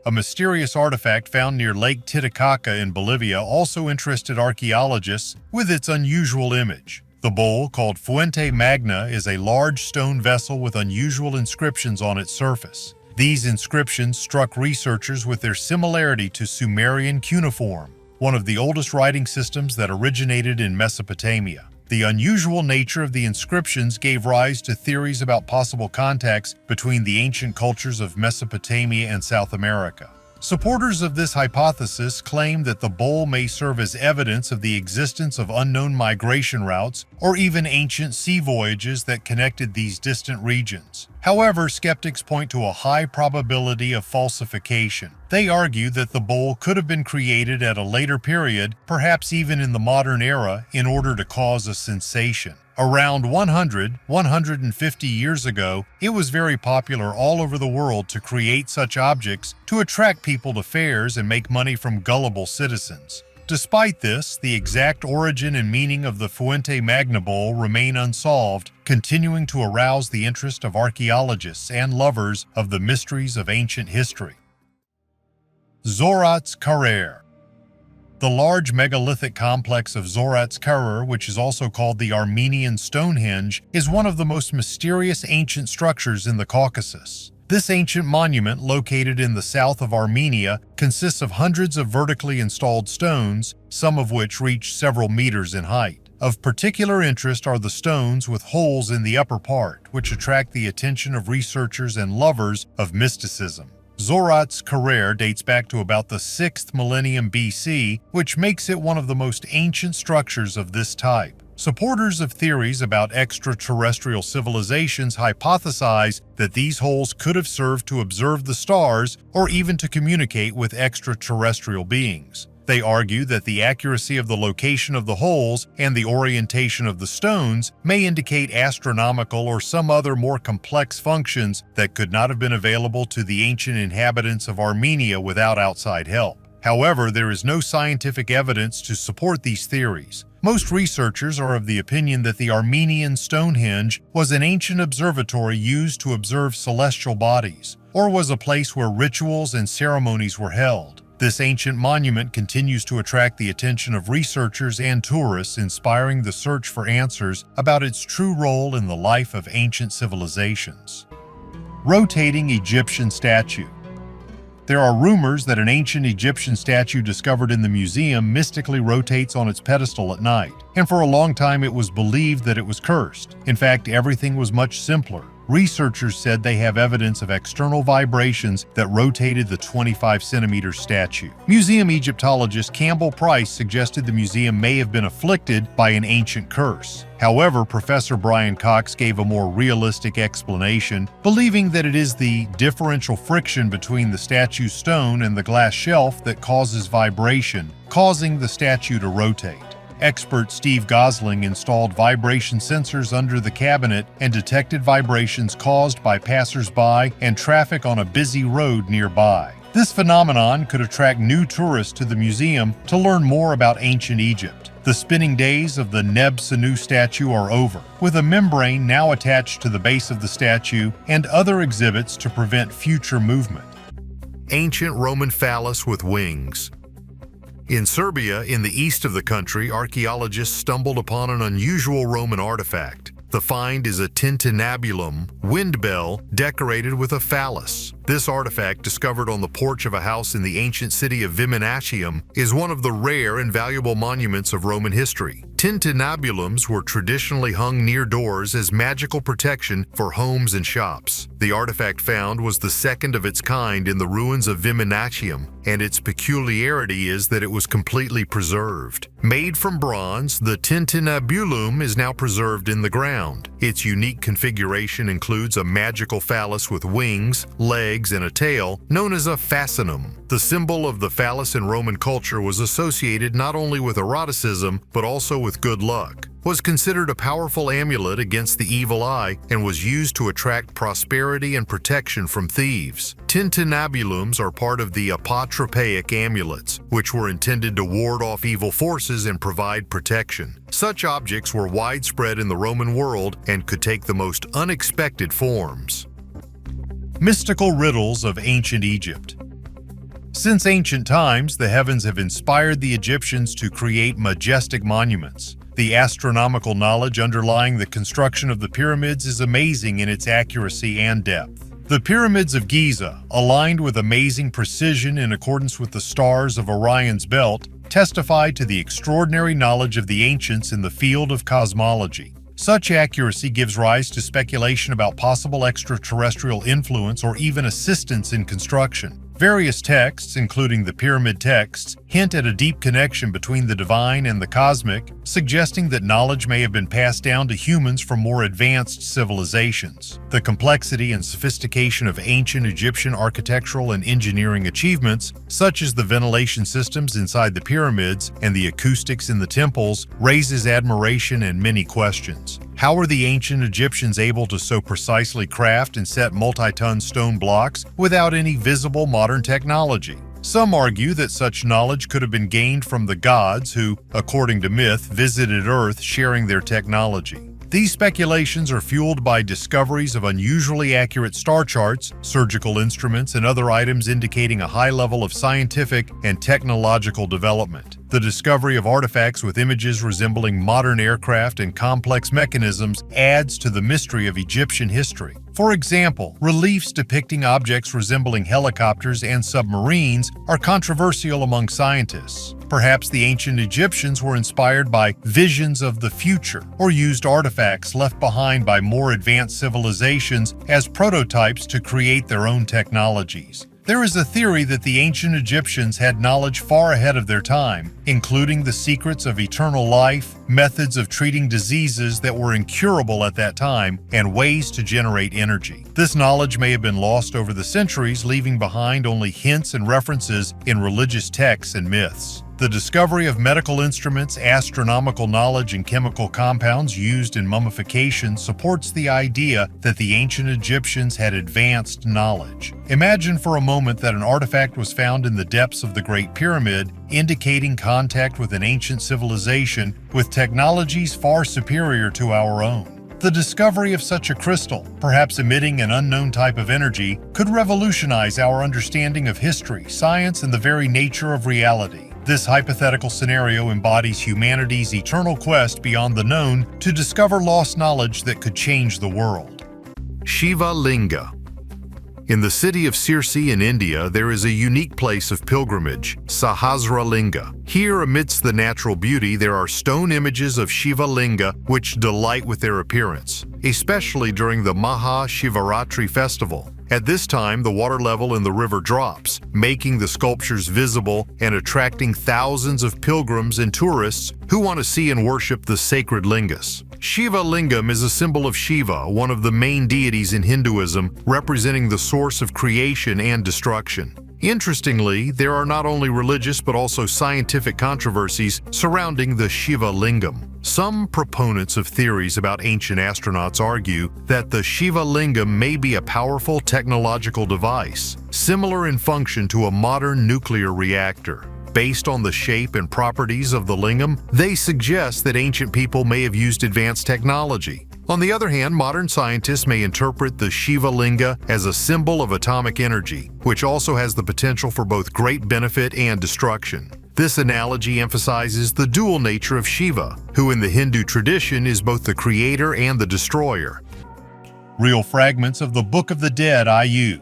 A mysterious artifact found near Lake Titicaca in Bolivia also interested archaeologists with its unusual image. The bowl, called Fuente Magna, is a large stone vessel with unusual inscriptions on its surface. These inscriptions struck researchers with their similarity to Sumerian cuneiform, one of the oldest writing systems that originated in Mesopotamia. The unusual nature of the inscriptions gave rise to theories about possible contacts between the ancient cultures of Mesopotamia and South America. Supporters of this hypothesis claim that the bowl may serve as evidence of the existence of unknown migration routes or even ancient sea voyages that connected these distant regions. However, skeptics point to a high probability of falsification. They argue that the bowl could have been created at a later period, perhaps even in the modern era, in order to cause a sensation. Around 150 years ago, it was very popular all over the world to create such objects to attract people to fairs and make money from gullible citizens. Despite this, the exact origin and meaning of the Fuente Magna bowl remain unsolved, continuing to arouse the interest of archaeologists and lovers of the mysteries of ancient history. Zorats Karer. The large megalithic complex of Zorats Karer, which is also called the Armenian Stonehenge, is one of the most mysterious ancient structures in the Caucasus. This ancient monument, located in the south of Armenia, consists of hundreds of vertically installed stones, some of which reach several meters in height. Of particular interest are the stones with holes in the upper part, which attract the attention of researchers and lovers of mysticism. Zorats Karer dates back to about the 6th millennium BC, which makes it one of the most ancient structures of this type. Supporters of theories about extraterrestrial civilizations hypothesize that these holes could have served to observe the stars or even to communicate with extraterrestrial beings. They argue that the accuracy of the location of the holes and the orientation of the stones may indicate astronomical or some other more complex functions that could not have been available to the ancient inhabitants of Armenia without outside help. However, there is no scientific evidence to support these theories. Most researchers are of the opinion that the Armenian Stonehenge was an ancient observatory used to observe celestial bodies, or was a place where rituals and ceremonies were held. This ancient monument continues to attract the attention of researchers and tourists, inspiring the search for answers about its true role in the life of ancient civilizations. Rotating Egyptian statue. There are rumors that an ancient Egyptian statue discovered in the museum mystically rotates on its pedestal at night, and for a long time it was believed that it was cursed. In fact, everything was much simpler. Researchers said they have evidence of external vibrations that rotated the 25-centimeter statue. Museum Egyptologist Campbell Price suggested the museum may have been afflicted by an ancient curse. However, Professor Brian Cox gave a more realistic explanation, believing that it is the differential friction between the statue's stone and the glass shelf that causes vibration, causing the statue to rotate. Expert Steve Gosling installed vibration sensors under the cabinet and detected vibrations caused by passers-by and traffic on a busy road nearby. This phenomenon could attract new tourists to the museum to learn more about ancient Egypt. The spinning days of the Neb-Senu statue are over, with a membrane now attached to the base of the statue and other exhibits to prevent future movement. Ancient Roman phallus with wings. In Serbia, in the east of the country, archaeologists stumbled upon an unusual Roman artifact. The find is a tintinnabulum, wind bell, decorated with a phallus. This artifact, discovered on the porch of a house in the ancient city of Viminacium, is one of the rare and valuable monuments of Roman history. Tintinnabulums were traditionally hung near doors as magical protection for homes and shops. The artifact found was the second of its kind in the ruins of Viminacium, and its peculiarity is that it was completely preserved. Made from bronze, the tintinnabulum is now preserved in the ground. Its unique configuration includes a magical phallus with wings, legs, and a tail, known as a fascinum. The symbol of the phallus in Roman culture was associated not only with eroticism, but also with good luck, was considered a powerful amulet against the evil eye, and was used to attract prosperity and protection from thieves. Tintinnabulums are part of the apotropaic amulets, which were intended to ward off evil forces and provide protection. Such objects were widespread in the Roman world and could take the most unexpected forms. Mystical riddles of ancient Egypt. Since ancient times, the heavens have inspired the Egyptians to create majestic monuments. The astronomical knowledge underlying the construction of the pyramids is amazing in its accuracy and depth. The pyramids of Giza, aligned with amazing precision in accordance with the stars of Orion's belt, testify to the extraordinary knowledge of the ancients in the field of cosmology. Such accuracy gives rise to speculation about possible extraterrestrial influence or even assistance in construction. Various texts, including the pyramid texts, hint at a deep connection between the divine and the cosmic, suggesting that knowledge may have been passed down to humans from more advanced civilizations. The complexity and sophistication of ancient Egyptian architectural and engineering achievements, such as the ventilation systems inside the pyramids and the acoustics in the temples, raises admiration and many questions. How were the ancient Egyptians able to so precisely craft and set multi-ton stone blocks without any visible modern technology? Some argue that such knowledge could have been gained from the gods who, according to myth, visited Earth sharing their technology. These speculations are fueled by discoveries of unusually accurate star charts, surgical instruments, and other items indicating a high level of scientific and technological development. The discovery of artifacts with images resembling modern aircraft and complex mechanisms adds to the mystery of Egyptian history. For example, reliefs depicting objects resembling helicopters and submarines are controversial among scientists. Perhaps the ancient Egyptians were inspired by visions of the future, or used artifacts left behind by more advanced civilizations as prototypes to create their own technologies. There is a theory that the ancient Egyptians had knowledge far ahead of their time, including the secrets of eternal life, methods of treating diseases that were incurable at that time, and ways to generate energy. This knowledge may have been lost over the centuries, leaving behind only hints and references in religious texts and myths. The discovery of medical instruments, astronomical knowledge, and chemical compounds used in mummification supports the idea that the ancient Egyptians had advanced knowledge. Imagine for a moment that an artifact was found in the depths of the Great Pyramid, indicating contact with an ancient civilization with technologies far superior to our own. The discovery of such a crystal, perhaps emitting an unknown type of energy, could revolutionize our understanding of history, science, and the very nature of reality. This hypothetical scenario embodies humanity's eternal quest beyond the known to discover lost knowledge that could change the world. Shiva Linga. In the city of Sirsi in India, there is a unique place of pilgrimage, Sahasralinga. Here, amidst the natural beauty, there are stone images of Shiva Linga which delight with their appearance, especially during the Maha Shivaratri festival. At this time, the water level in the river drops, making the sculptures visible and attracting thousands of pilgrims and tourists who want to see and worship the sacred lingas. Shiva Lingam is a symbol of Shiva, one of the main deities in Hinduism, representing the source of creation and destruction. Interestingly, there are not only religious but also scientific controversies surrounding the Shiva Lingam. Some proponents of theories about ancient astronauts argue that the Shiva Lingam may be a powerful technological device, similar in function to a modern nuclear reactor. Based on the shape and properties of the lingam, they suggest that ancient people may have used advanced technology. On the other hand, modern scientists may interpret the Shiva Linga as a symbol of atomic energy, which also has the potential for both great benefit and destruction. This analogy emphasizes the dual nature of Shiva, who in the Hindu tradition is both the creator and the destroyer. Real fragments of the Book of the Dead IU.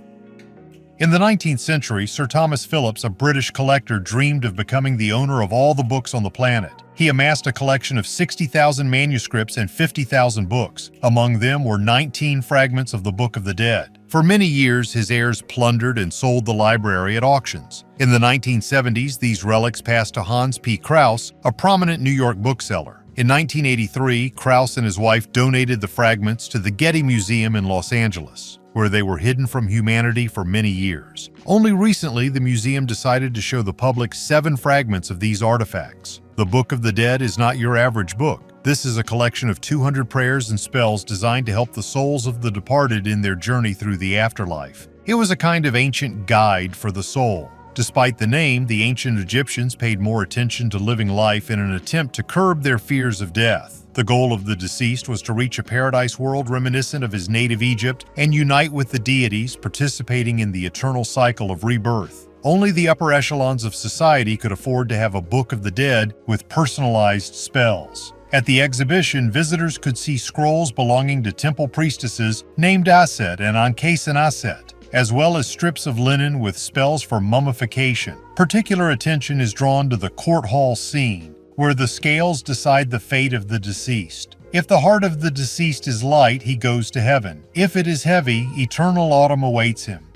In the 19th century, Sir Thomas Phillips, a British collector, dreamed of becoming the owner of all the books on the planet. He amassed a collection of 60,000 manuscripts and 50,000 books. Among them were 19 fragments of the Book of the Dead. For many years, his heirs plundered and sold the library at auctions. In the 1970s, these relics passed to Hans P. Krauss, a prominent New York bookseller. In 1983, Krauss and his wife donated the fragments to the Getty Museum in Los Angeles, where they were hidden from humanity for many years. Only recently, the museum decided to show the public 7 fragments of these artifacts. The Book of the Dead is not your average book. This is a collection of 200 prayers and spells designed to help the souls of the departed in their journey through the afterlife. It was a kind of ancient guide for the soul. Despite the name, the ancient Egyptians paid more attention to living life in an attempt to curb their fears of death. The goal of the deceased was to reach a paradise world reminiscent of his native Egypt and unite with the deities, participating in the eternal cycle of rebirth. Only the upper echelons of society could afford to have a Book of the Dead with personalized spells. At the exhibition, visitors could see scrolls belonging to temple priestesses named Aset and Ankhesen Aset, as well as strips of linen with spells for mummification. Particular attention is drawn to the court hall scene, where the scales decide the fate of the deceased. If the heart of the deceased is light, he goes to heaven. If it is heavy, eternal autumn awaits him.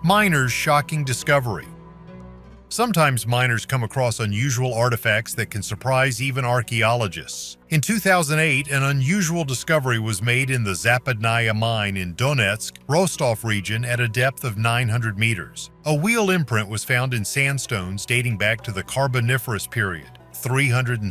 Miners' shocking discovery. Sometimes miners come across unusual artifacts that can surprise even archaeologists. In 2008, an unusual discovery was made in the Zapadnaya mine in Donetsk, Rostov region at a depth of 900 meters. A wheel imprint was found in sandstones dating back to the Carboniferous period, 300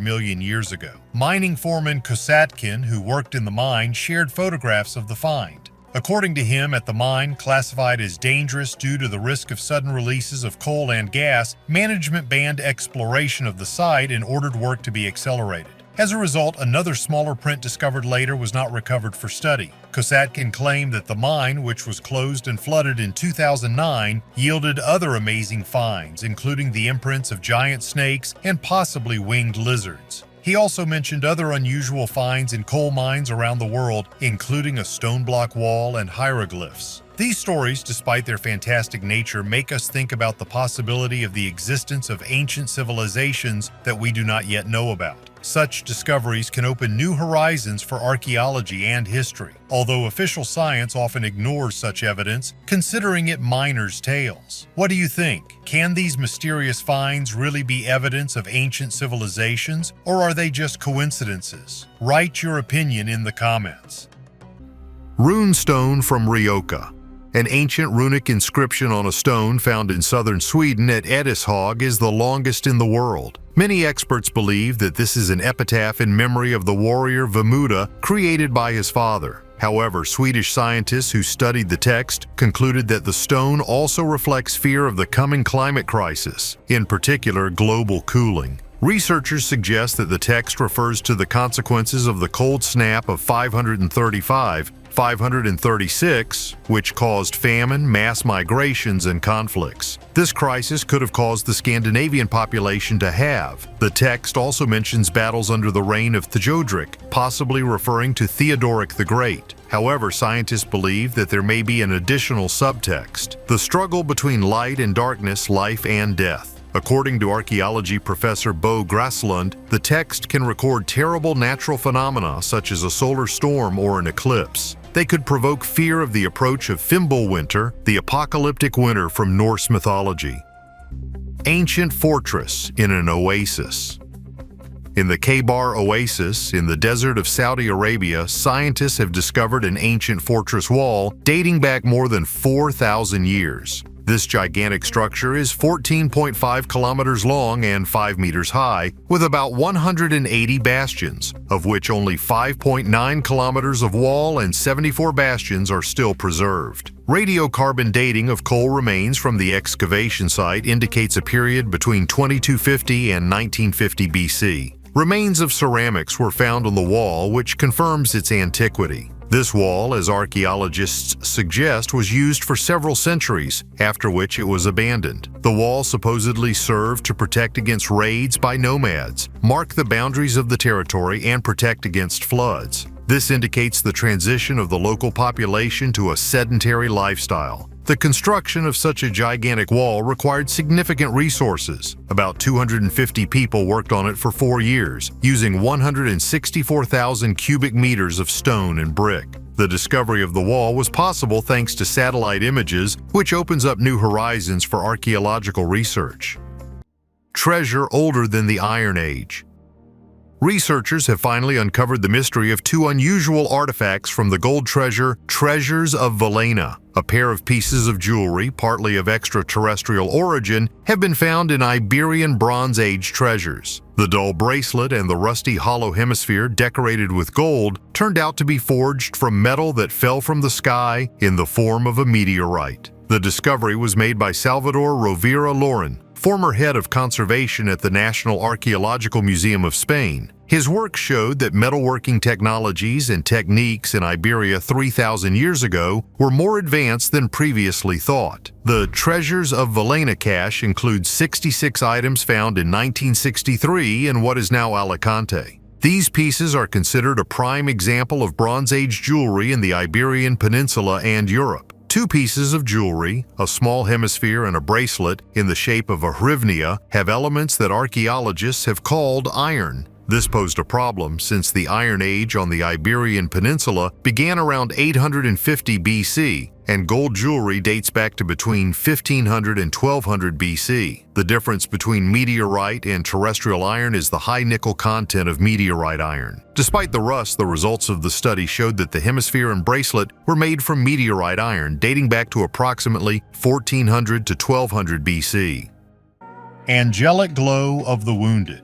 million years ago. Mining foreman Kosatkin, who worked in the mine, shared photographs of the find. According to him, at the mine, classified as dangerous due to the risk of sudden releases of coal and gas, management banned exploration of the site and ordered work to be accelerated. As a result, another smaller print discovered later was not recovered for study. Kosatkin claimed that the mine, which was closed and flooded in 2009, yielded other amazing finds, including the imprints of giant snakes and possibly winged lizards. He also mentioned other unusual finds in coal mines around the world, including a stone block wall and hieroglyphs. These stories, despite their fantastic nature, make us think about the possibility of the existence of ancient civilizations that we do not yet know about. Such discoveries can open new horizons for archaeology and history, although official science often ignores such evidence, considering it miners' tales. What do you think? Can these mysterious finds really be evidence of ancient civilizations, or are they just coincidences? Write your opinion in the comments. Runestone from Ryoka. An ancient runic inscription on a stone found in southern Sweden at Edishög is the longest in the world. Many experts believe that this is an epitaph in memory of the warrior Vemudha created by his father. However, Swedish scientists who studied the text concluded that the stone also reflects fear of the coming climate crisis, in particular global cooling. Researchers suggest that the text refers to the consequences of the cold snap of 536, which caused famine, mass migrations, and conflicts. This crisis could have caused the Scandinavian population to halve. The text also mentions battles under the reign of Theodoric, possibly referring to Theodoric the Great. However, scientists believe that there may be an additional subtext: the struggle between light and darkness, life and death. According to archaeology professor Bo Graslund, the text can record terrible natural phenomena such as a solar storm or an eclipse. They could provoke fear of the approach of Fimbulwinter, the apocalyptic winter from Norse mythology. Ancient fortress in an oasis. In the Khaybar Oasis, in the desert of Saudi Arabia, scientists have discovered an ancient fortress wall dating back more than 4,000 years. This gigantic structure is 14.5 kilometers long and 5 meters high, with about 180 bastions, of which only 5.9 kilometers of wall and 74 bastions are still preserved. Radiocarbon dating of coal remains from the excavation site indicates a period between 2250 and 1950 BC. Remains of ceramics were found on the wall, which confirms its antiquity. This wall, as archaeologists suggest, was used for several centuries, after which it was abandoned. The wall supposedly served to protect against raids by nomads, mark the boundaries of the territory, and protect against floods. This indicates the transition of the local population to a sedentary lifestyle. The construction of such a gigantic wall required significant resources. About 250 people worked on it for 4 years, using 164,000 cubic meters of stone and brick. The discovery of the wall was possible thanks to satellite images, which opens up new horizons for archaeological research. Treasure older than the Iron Age. Researchers have finally uncovered the mystery of 2 unusual artifacts from the gold treasures of Valena. A pair of pieces of jewelry, partly of extraterrestrial origin, have been found in Iberian Bronze Age treasures. The dull bracelet and the rusty hollow hemisphere decorated with gold turned out to be forged from metal that fell from the sky in the form of a meteorite. The discovery was made by Salvador Rovira Loren, former head of conservation at the National Archaeological Museum of Spain. His work showed that metalworking technologies and techniques in Iberia 3,000 years ago were more advanced than previously thought. The Treasures of Valena cache includes 66 items found in 1963 in what is now Alicante. These pieces are considered a prime example of Bronze Age jewelry in the Iberian Peninsula and Europe. 2 pieces of jewelry, a small hemisphere and a bracelet in the shape of a hrivnia, have elements that archaeologists have called iron. This posed a problem since the Iron Age on the Iberian Peninsula began around 850 BC, and gold jewelry dates back to between 1500 and 1200 BC. The difference between meteorite and terrestrial iron is the high nickel content of meteorite iron. Despite the rust, the results of the study showed that the hemisphere and bracelet were made from meteorite iron, dating back to approximately 1400 to 1200 BC. Angelic glow of the wounded.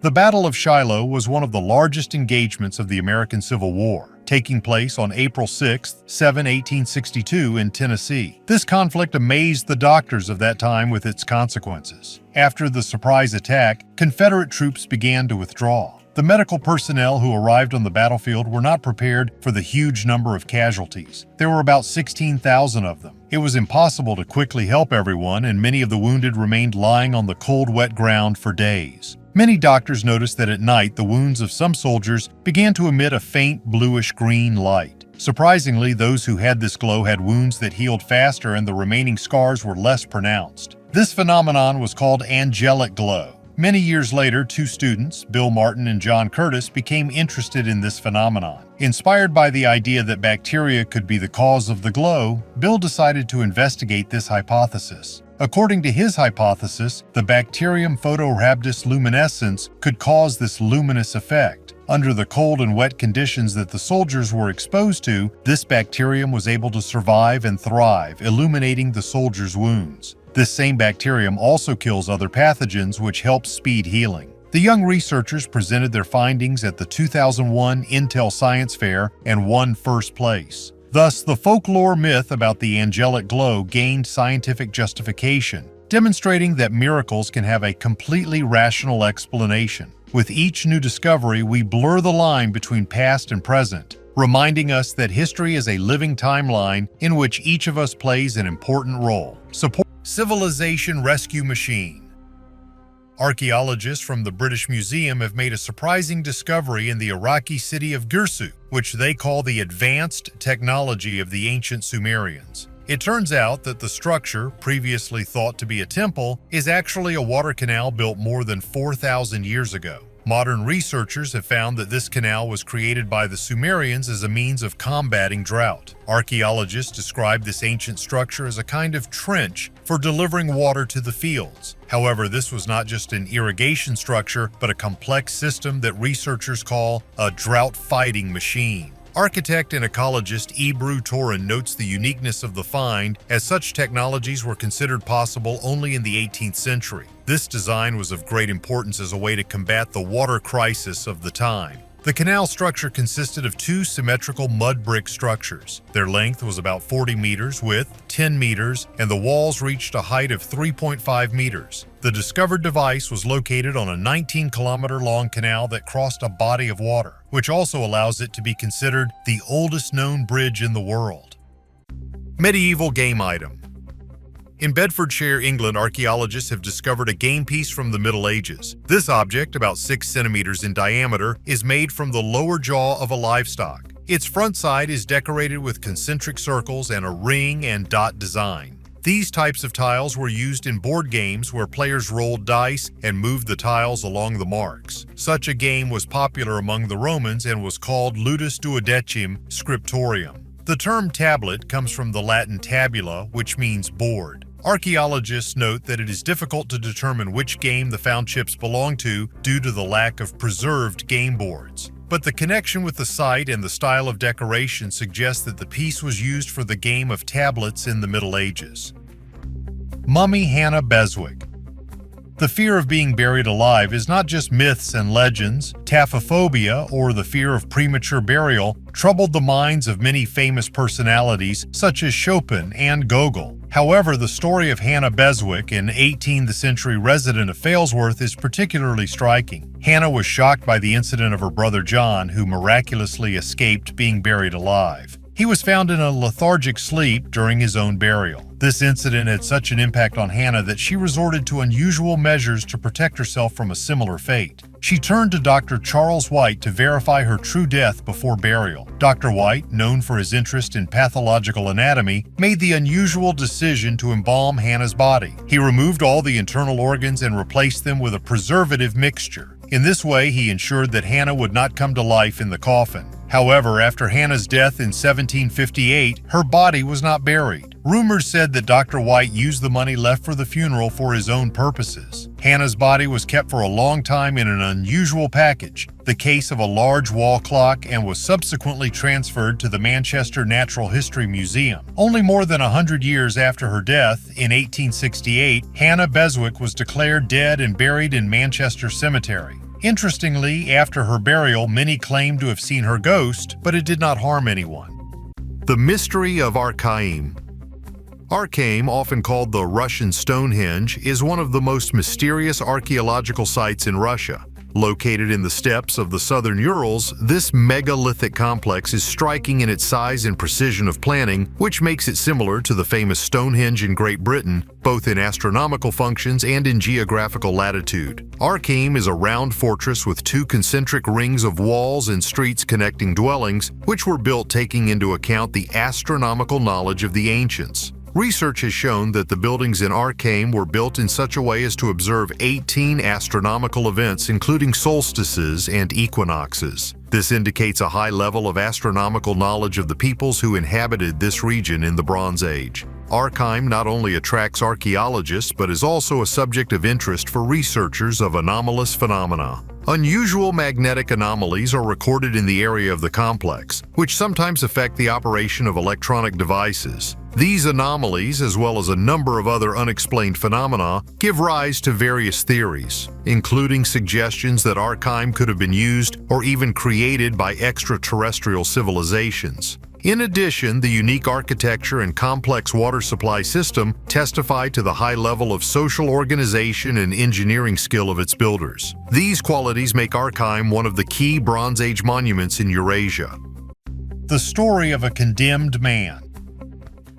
The Battle of Shiloh was one of the largest engagements of the American Civil War, taking place on April 6, 1862 in Tennessee. This conflict amazed the doctors of that time with its consequences. After the surprise attack, Confederate troops began to withdraw. The medical personnel who arrived on the battlefield were not prepared for the huge number of casualties. There were about 16,000 of them. It was impossible to quickly help everyone, and many of the wounded remained lying on the cold, wet ground for days. Many doctors noticed that at night the wounds of some soldiers began to emit a faint bluish-green light. Surprisingly, those who had this glow had wounds that healed faster and the remaining scars were less pronounced. This phenomenon was called angelic glow. Many years later, 2 students, Bill Martin and John Curtis, became interested in this phenomenon. Inspired by the idea that bacteria could be the cause of the glow, Bill decided to investigate this hypothesis. According to his hypothesis, the bacterium Photorhabdus luminescens could cause this luminous effect. Under the cold and wet conditions that the soldiers were exposed to, this bacterium was able to survive and thrive, illuminating the soldiers' wounds. This same bacterium also kills other pathogens, which helps speed healing. The young researchers presented their findings at the 2001 Intel Science Fair and won first place. Thus, the folklore myth about the angelic glow gained scientific justification, demonstrating that miracles can have a completely rational explanation. With each new discovery, we blur the line between past and present, reminding us that history is a living timeline in which each of us plays an important role. Civilization Rescue Machine. Archaeologists from the British Museum have made a surprising discovery in the Iraqi city of Girsu, which they call the advanced technology of the ancient Sumerians. It turns out that the structure, previously thought to be a temple, is actually a water canal built more than 4,000 years ago. Modern researchers have found that this canal was created by the Sumerians as a means of combating drought. Archaeologists describe this ancient structure as a kind of trench for delivering water to the fields. However, this was not just an irrigation structure, but a complex system that researchers call a drought-fighting machine. Architect and ecologist Ebru Torin notes the uniqueness of the find, as such technologies were considered possible only in the 18th century. This design was of great importance as a way to combat the water crisis of the time. The canal structure consisted of two symmetrical mud brick structures. Their length was about 40 meters, width 10 meters, and the walls reached a height of 3.5 meters. The discovered device was located on a 19-kilometer-long canal that crossed a body of water, which also allows it to be considered the oldest known bridge in the world. Medieval game item. In Bedfordshire, England, archaeologists have discovered a game piece from the Middle Ages. This object, about 6 centimeters in diameter, is made from the lower jaw of a livestock. Its front side is decorated with concentric circles and a ring and dot design. These types of tiles were used in board games where players rolled dice and moved the tiles along the marks. Such a game was popular among the Romans and was called ludus duodecim scriptorium. The term tablet comes from the Latin tabula, which means board. Archaeologists note that it is difficult to determine which game the found chips belong to due to the lack of preserved game boards. But the connection with the site and the style of decoration suggests that the piece was used for the game of tablets in the Middle Ages. Mummy Hannah Beswick. The fear of being buried alive is not just myths and legends. Taphophobia, or the fear of premature burial, troubled the minds of many famous personalities such as Chopin and Gogol. However, the story of Hannah Beswick, an 18th century resident of Failsworth, is particularly striking. Hannah was shocked by the incident of her brother John, who miraculously escaped being buried alive. He was found in a lethargic sleep during his own burial. This incident had such an impact on Hannah that she resorted to unusual measures to protect herself from a similar fate. She turned to Dr. Charles White to verify her true death before burial. Dr. White, known for his interest in pathological anatomy, made the unusual decision to embalm Hannah's body. He removed all the internal organs and replaced them with a preservative mixture. In this way, he ensured that Hannah would not come to life in the coffin. However, after Hannah's death in 1758, her body was not buried. Rumors said that Dr. White used the money left for the funeral for his own purposes. Hannah's body was kept for a long time in an unusual package, the case of a large wall clock, and was subsequently transferred to the Manchester Natural History Museum. Only more than 100 years after her death, in 1868, Hannah Beswick was declared dead and buried in Manchester Cemetery. Interestingly, after her burial, many claimed to have seen her ghost, but it did not harm anyone. The mystery of Archaim. Archaim, often called the Russian Stonehenge, is one of the most mysterious archaeological sites in Russia. Located in the steppes of the southern Urals, this megalithic complex is striking in its size and precision of planning, which makes it similar to the famous Stonehenge in Great Britain, both in astronomical functions and in geographical latitude. Archaim is a round fortress with two concentric rings of walls and streets connecting dwellings, which were built taking into account the astronomical knowledge of the ancients. Research has shown that the buildings in Archaim were built in such a way as to observe 18 astronomical events, including solstices and equinoxes. This indicates a high level of astronomical knowledge of the peoples who inhabited this region in the Bronze Age. Archaim not only attracts archaeologists, but is also a subject of interest for researchers of anomalous phenomena. Unusual magnetic anomalies are recorded in the area of the complex, which sometimes affect the operation of electronic devices. These anomalies, as well as a number of other unexplained phenomena, give rise to various theories, including suggestions that Archaeum could have been used or even created by extraterrestrial civilizations. In addition, the unique architecture and complex water supply system testify to the high level of social organization and engineering skill of its builders. These qualities make Archaeum one of the key Bronze Age monuments in Eurasia. The story of a condemned man.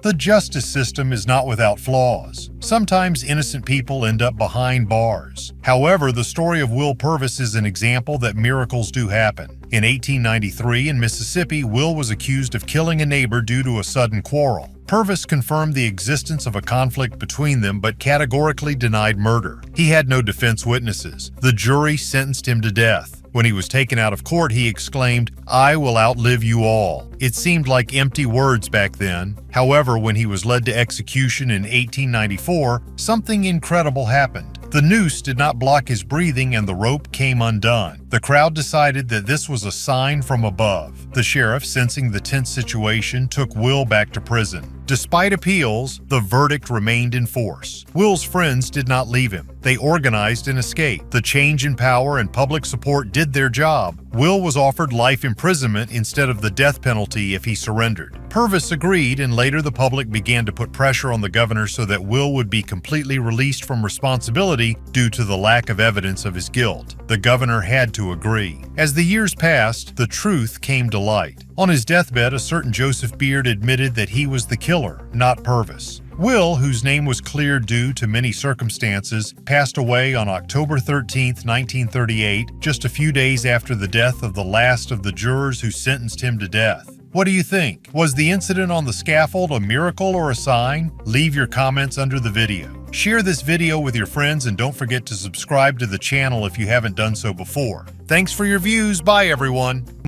The justice system is not without flaws. Sometimes innocent people end up behind bars. However, the story of Will Purvis is an example that miracles do happen. In 1893 in Mississippi, Will was accused of killing a neighbor due to a sudden quarrel. Purvis confirmed the existence of a conflict between them but categorically denied murder. He had no defense witnesses. The jury sentenced him to death. When he was taken out of court, he exclaimed, "I will outlive you all." It seemed like empty words back then. However, when he was led to execution in 1894, something incredible happened. The noose did not block his breathing and the rope came undone. The crowd decided that this was a sign from above. The sheriff, sensing the tense situation, took Will back to prison. Despite appeals, the verdict remained in force. Will's friends did not leave him. They organized an escape. The change in power and public support did their job. Will was offered life imprisonment instead of the death penalty if he surrendered. Purvis agreed, and later the public began to put pressure on the governor so that Will would be completely released from responsibility due to the lack of evidence of his guilt. The governor had to agree. As the years passed, the truth came to light. On his deathbed, a certain Joseph Beard admitted that he was the killer, not Purvis. Will, whose name was cleared due to many circumstances, passed away on October 13, 1938, just a few days after the death of the last of the jurors who sentenced him to death. What do you think? Was the incident on the scaffold a miracle or a sign? Leave your comments under the video. Share this video with your friends and don't forget to subscribe to the channel if you haven't done so before. Thanks for your views. Bye, everyone.